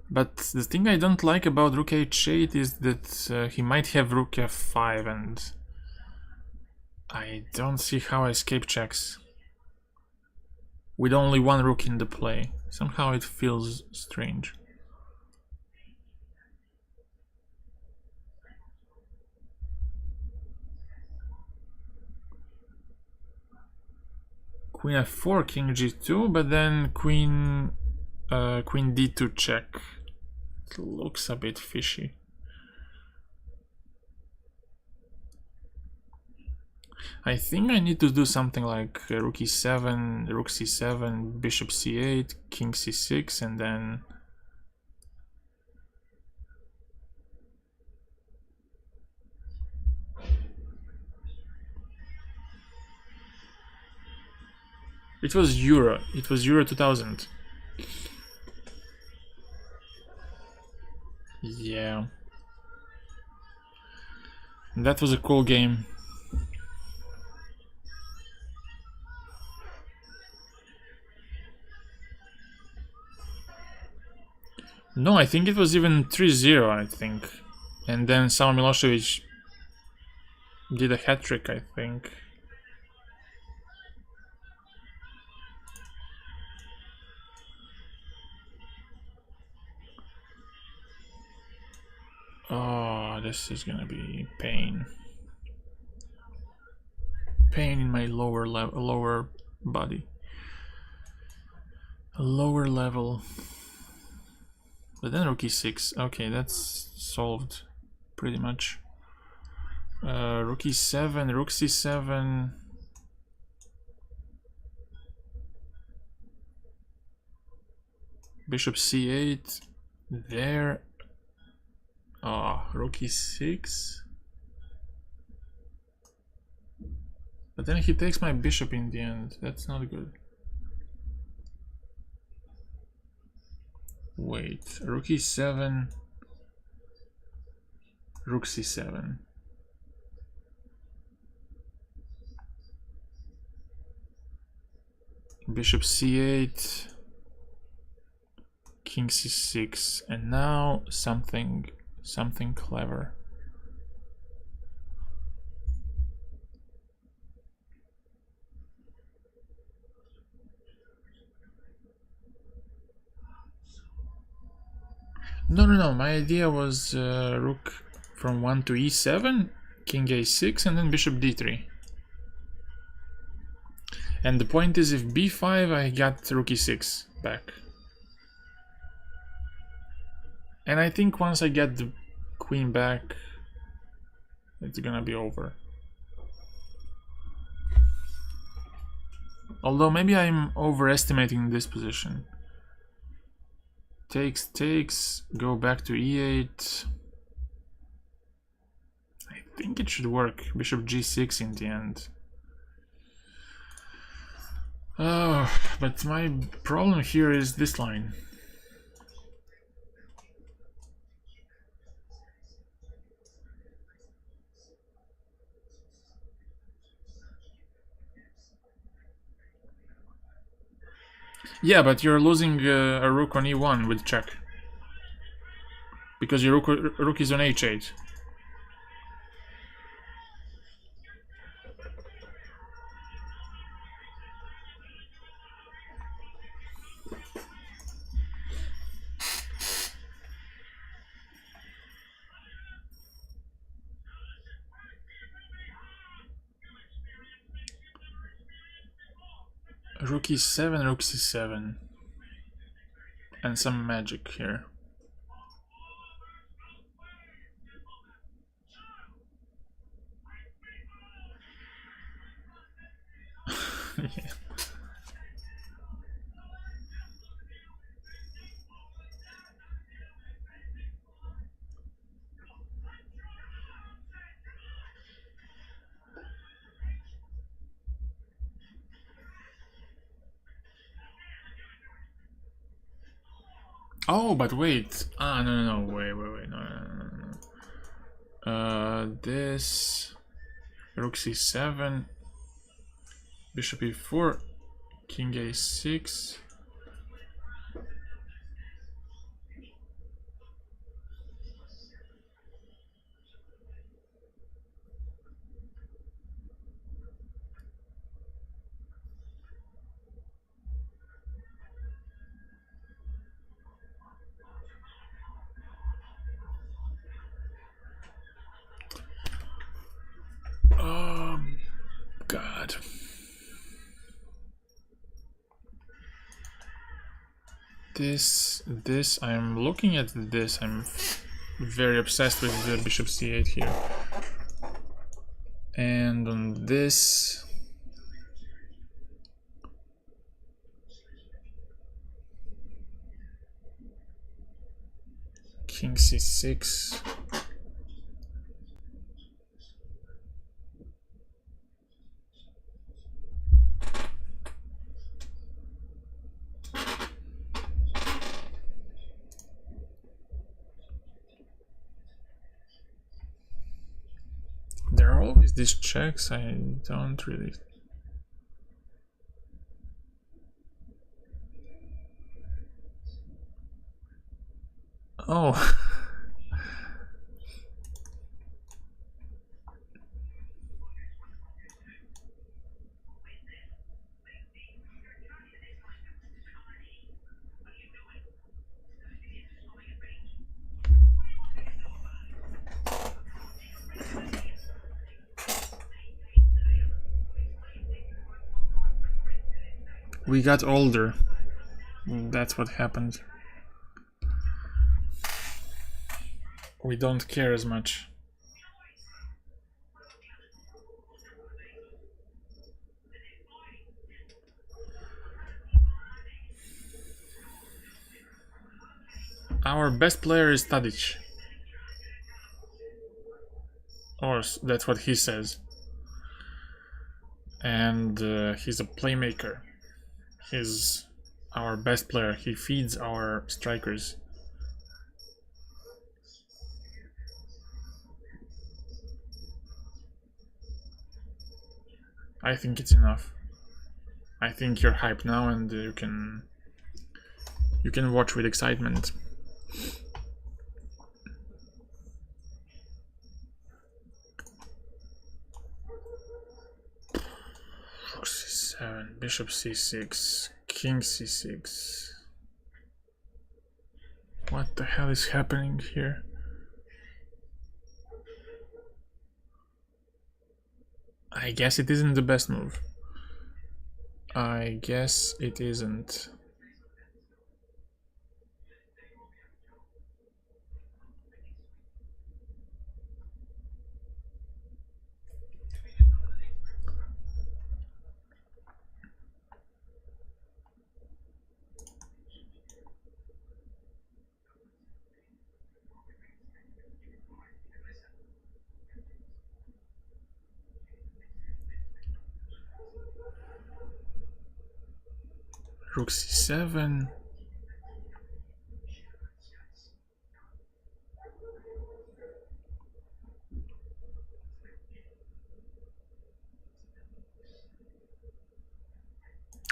[SPEAKER 1] But the thing I don't like about rook h8 is that he might have rook f5, and I don't see how I escape checks with only one rook in the play. Somehow it feels strange. Queen f4, king g2, but then queen d2 check. It looks a bit fishy. I think I need to do something like rook e7, rook c7, bishop c8, king c6, and then it was Euro 2000. Yeah, that was a cool game. No, I think it was even 3-0, I think. And then Samo Milosevic did a hat-trick, I think. Oh, this is gonna be pain. Pain in my lower body. Lower level. But then rook e6. Okay, that's solved pretty much. Rook e7, rook c7. Bishop c8. There. Oh, rook e6. But then he takes my bishop in the end. That's not good. Wait, rook e7, rook c7. Bishop c8, king c6, and now something clever. No, my idea was rook from 1 to e7, king a6, and then bishop d3. And the point is, if b5, I got rook e6 back. And I think once I get the queen back, it's gonna be over. Although maybe I'm overestimating this position. Takes, go back to e8. I think it should work. Bishop g6 in the end. Oh, but my problem here is this line. Yeah, but you're losing a rook on e1 with check. Because your rook is on h8. Rook e7, rook c7. And some magic here. Yeah. Oh, but wait. Ah, no, wait, no. This rook c7, bishop e4, king a6. God. This, I'm looking at this, I'm very obsessed with the bishop c8 here. And on this... king c6. There are always these checks, I don't really... Oh. We got older. That's what happened. We don't care as much. Our best player is Tadic. Or that's what he says. And he's a playmaker. He's our best player. He feeds our strikers. I think it's enough. I think you're hyped now, and you can watch with excitement. Rook c7, bishop c6, king c6. What the hell is happening here? I guess it isn't the best move. I guess it isn't. Rook c7.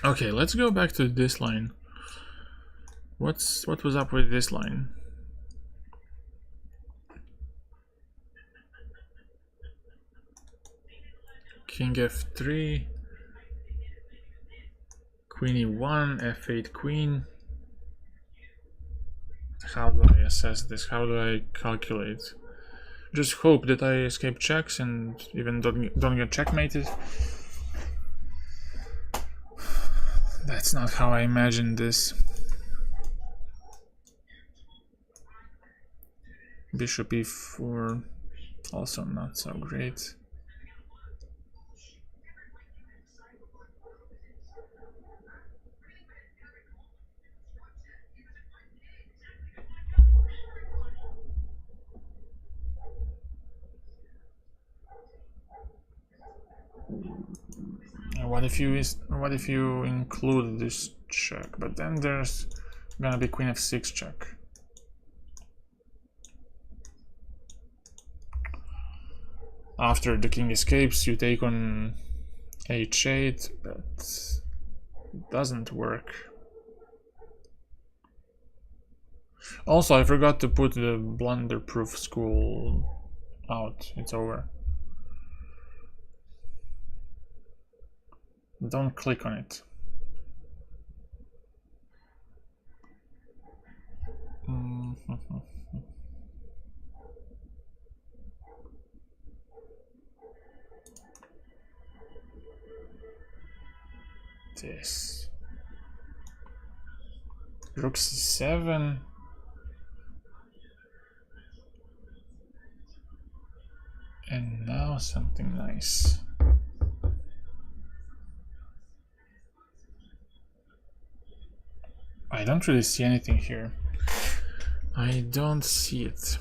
[SPEAKER 1] Okay, let's go back to this line. What was up with this line? King f3, queen e1, f8 queen. How do I assess this? How do I calculate? Just hope that I escape checks and even don't get checkmated. That's not how I imagined this. Bishop e4, also not so great. What if you include this check? But then there's Gonna be queen f6 check. After the king escapes, you take on h8, but it doesn't work. Also, I forgot to put the blunder-proof school out. It's over. Don't click on it. This. Rook c7. And now something nice. I don't really see anything here. I don't see it.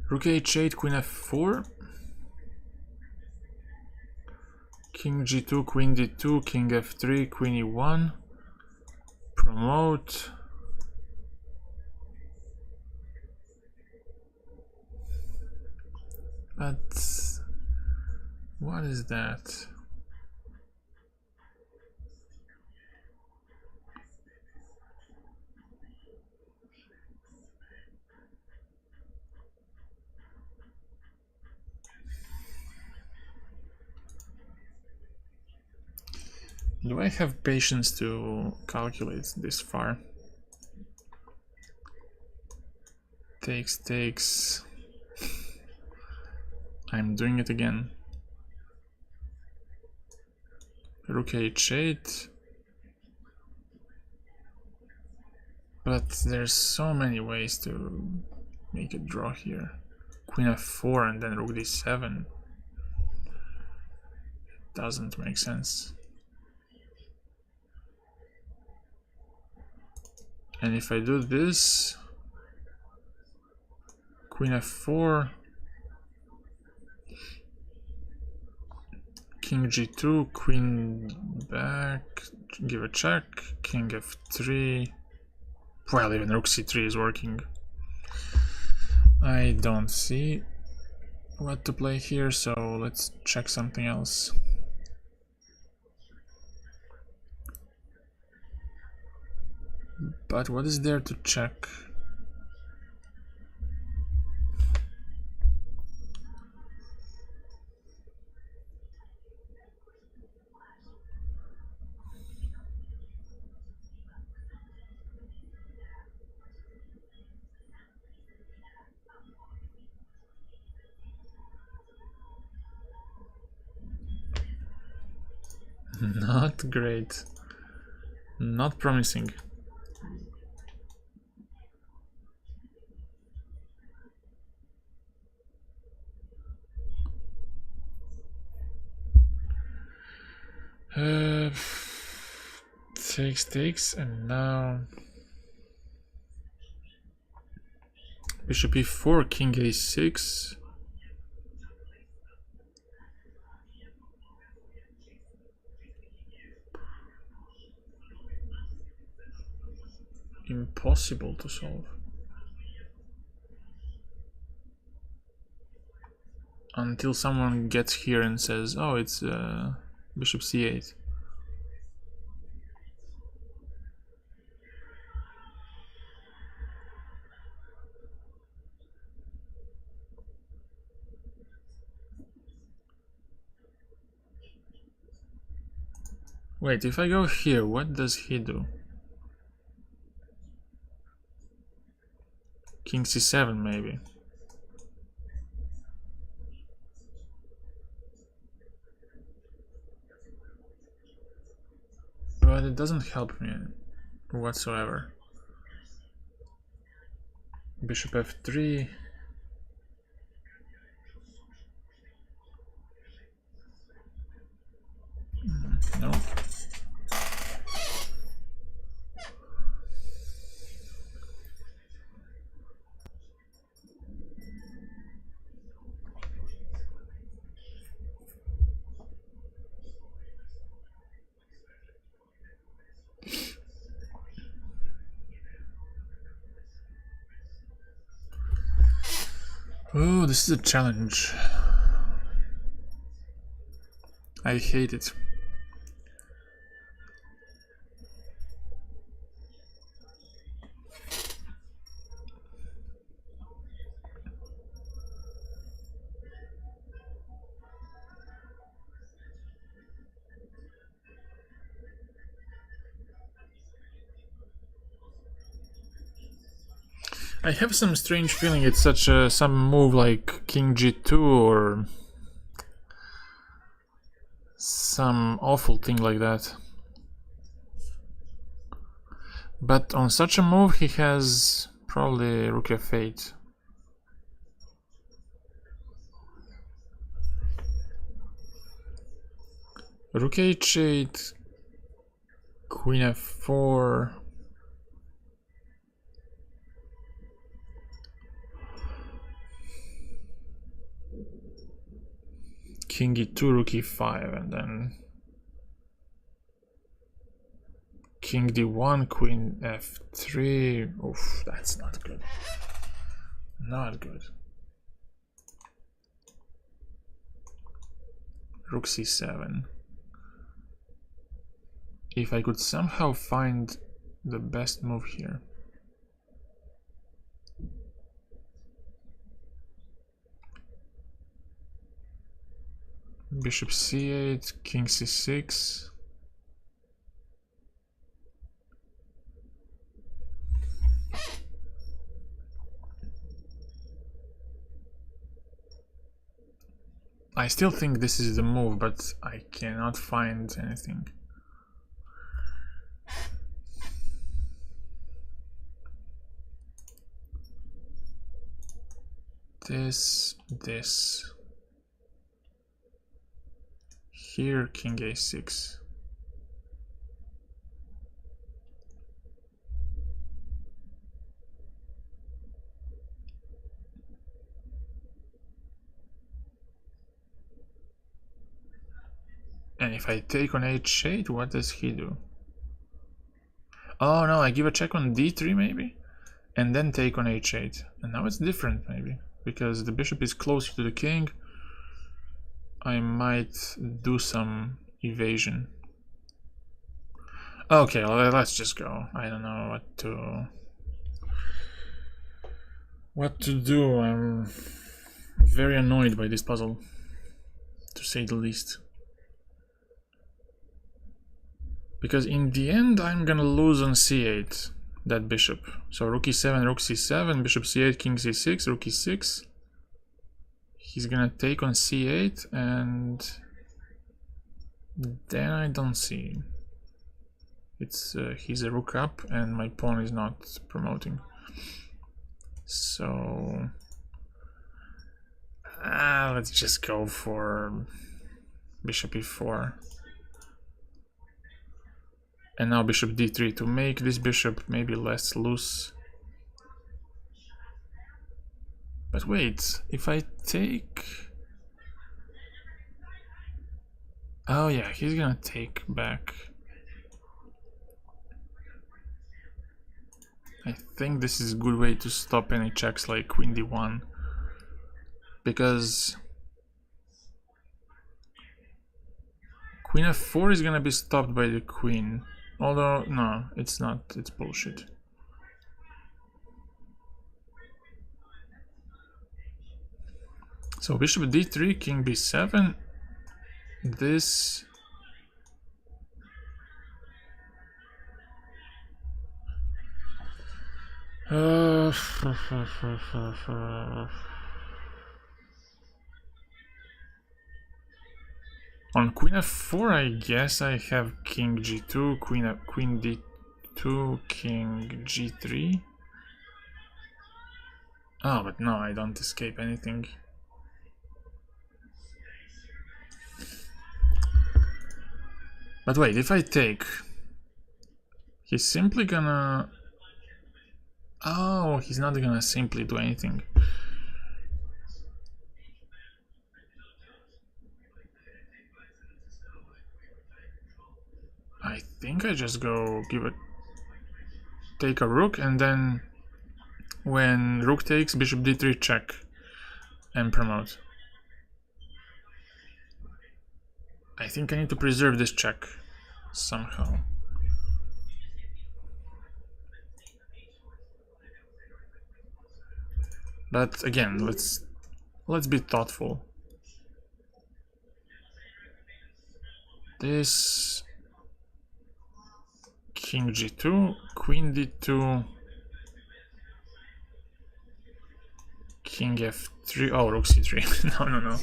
[SPEAKER 1] Rook h8, queen f4. King g2, queen d2, king f3, queen e1. Promote. But what is that? Do I have patience to calculate this far? Takes. I'm doing it again. Rook h8. But there's so many ways to make a draw here. Queen f4 and then rook d7. Doesn't make sense. And if I do this, queen f4, king g2, queen back, give a check, king f3. Well, even rook c3 is working. I don't see what to play here, so let's check something else. But what is there to check? Not great. Not promising. Takes, and now bishop e4, king a6. Impossible to solve. Until someone gets here and says, oh, it's bishop c8. Wait, if I go here, what does he do? King c7 maybe. But it doesn't help me whatsoever. Bishop f3. Oh, this is a challenge. I hate it. I have some strange feeling it's such a some move like King G2 or some awful thing like that. But on such a move he has probably Rook F8. Rook H8, Queen F4. King E2, Rook E5, and then King D1, Queen F3. Oof, that's not good. Not good. Rook C7. If I could somehow find the best move here. Bishop C8, King C6. I still think this is the move, but I cannot find anything. This. Here, King A6. And if I take on H8, what does he do? Oh no, I give a check on D3 maybe? And then take on H8. And now it's different maybe. Because the bishop is closer to the king. I might do some evasion. Okay, well, let's just go. I don't know what to do. I'm very annoyed by this puzzle, to say the least. Because in the end I'm gonna lose on C8, that bishop. So Rook E7, Rook C7, Bishop C8, King C6, Rook E6. He's gonna take on C8 and then I don't see. It's he's a rook up and my pawn is not promoting. So let's just go for Bishop E4. And now Bishop D3 to make this bishop maybe less loose. But wait, if I take... Oh yeah, he's gonna take back. I think this is a good way to stop any checks like Queen D1. Because Queen F4 is gonna be stopped by the queen. Although, no, it's not, it's bullshit. So Bishop D3, King B7. This... On Queen F4, I guess I have King G2, Queen D2, King G3. Oh, but no, I don't escape anything. But wait, if I take, he's simply gonna... Oh, he's not gonna simply do anything. I think I just go take a rook, and then when rook takes, Bishop D3 check. and promote. I think I need to preserve this check somehow. But again, let's be thoughtful. This King G2, Queen D2, King F3. Oh, Rook C3. No.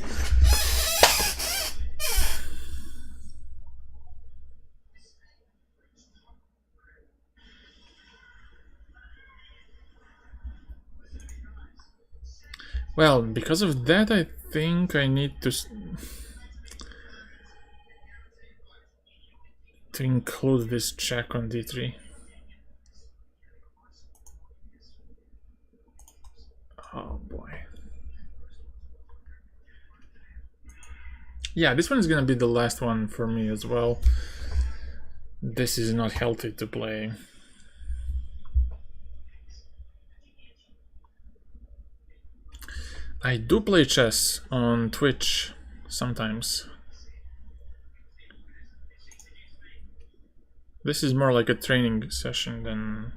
[SPEAKER 1] Well, because of that, I think I need to include this check on D3. Oh boy. Yeah, this one is gonna be the last one for me as well. This is not healthy to play. I do play chess on Twitch sometimes. This is more like a training session than...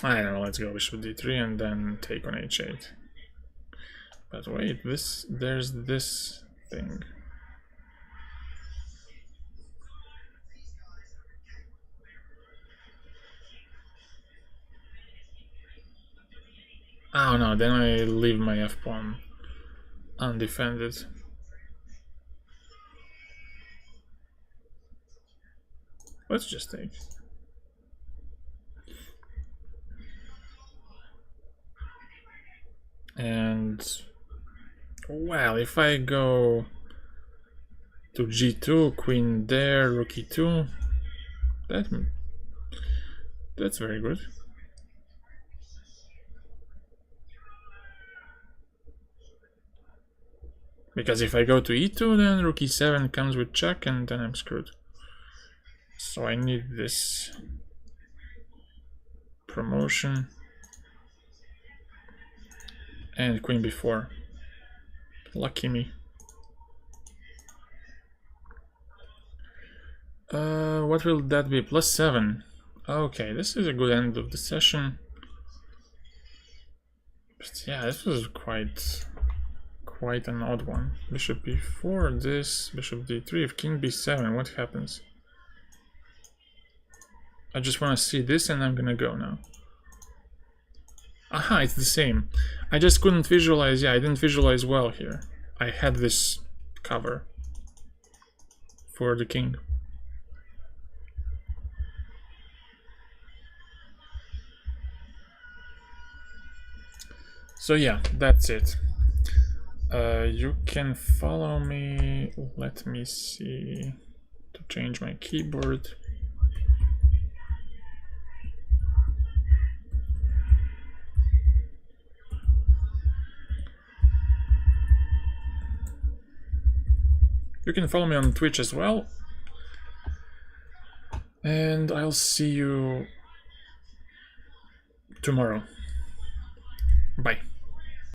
[SPEAKER 1] I don't know, let's go bishop d3 and then take on h8. But wait, there's this thing. Oh no, then I leave my f-pawn undefended. Let's just take. And well, if I go to g2, queen there, rook e2, that's very good. Because if I go to e2, then rook e7 comes with check, and then I'm screwed. So I need this promotion. And queen b4. Lucky me. What will that be? +7. Okay, this is a good end of the session. But yeah, this was quite an odd one. Bishop b4, this, bishop d3. If king b7, what happens? I just want to see this and I'm gonna go now. Aha, it's the same. I just couldn't visualize, yeah, I didn't visualize well here. I had this cover for the king. So yeah, that's it. You can follow me, let me see, to change my keyboard. You can follow me on Twitch as well. And I'll see you tomorrow. Bye.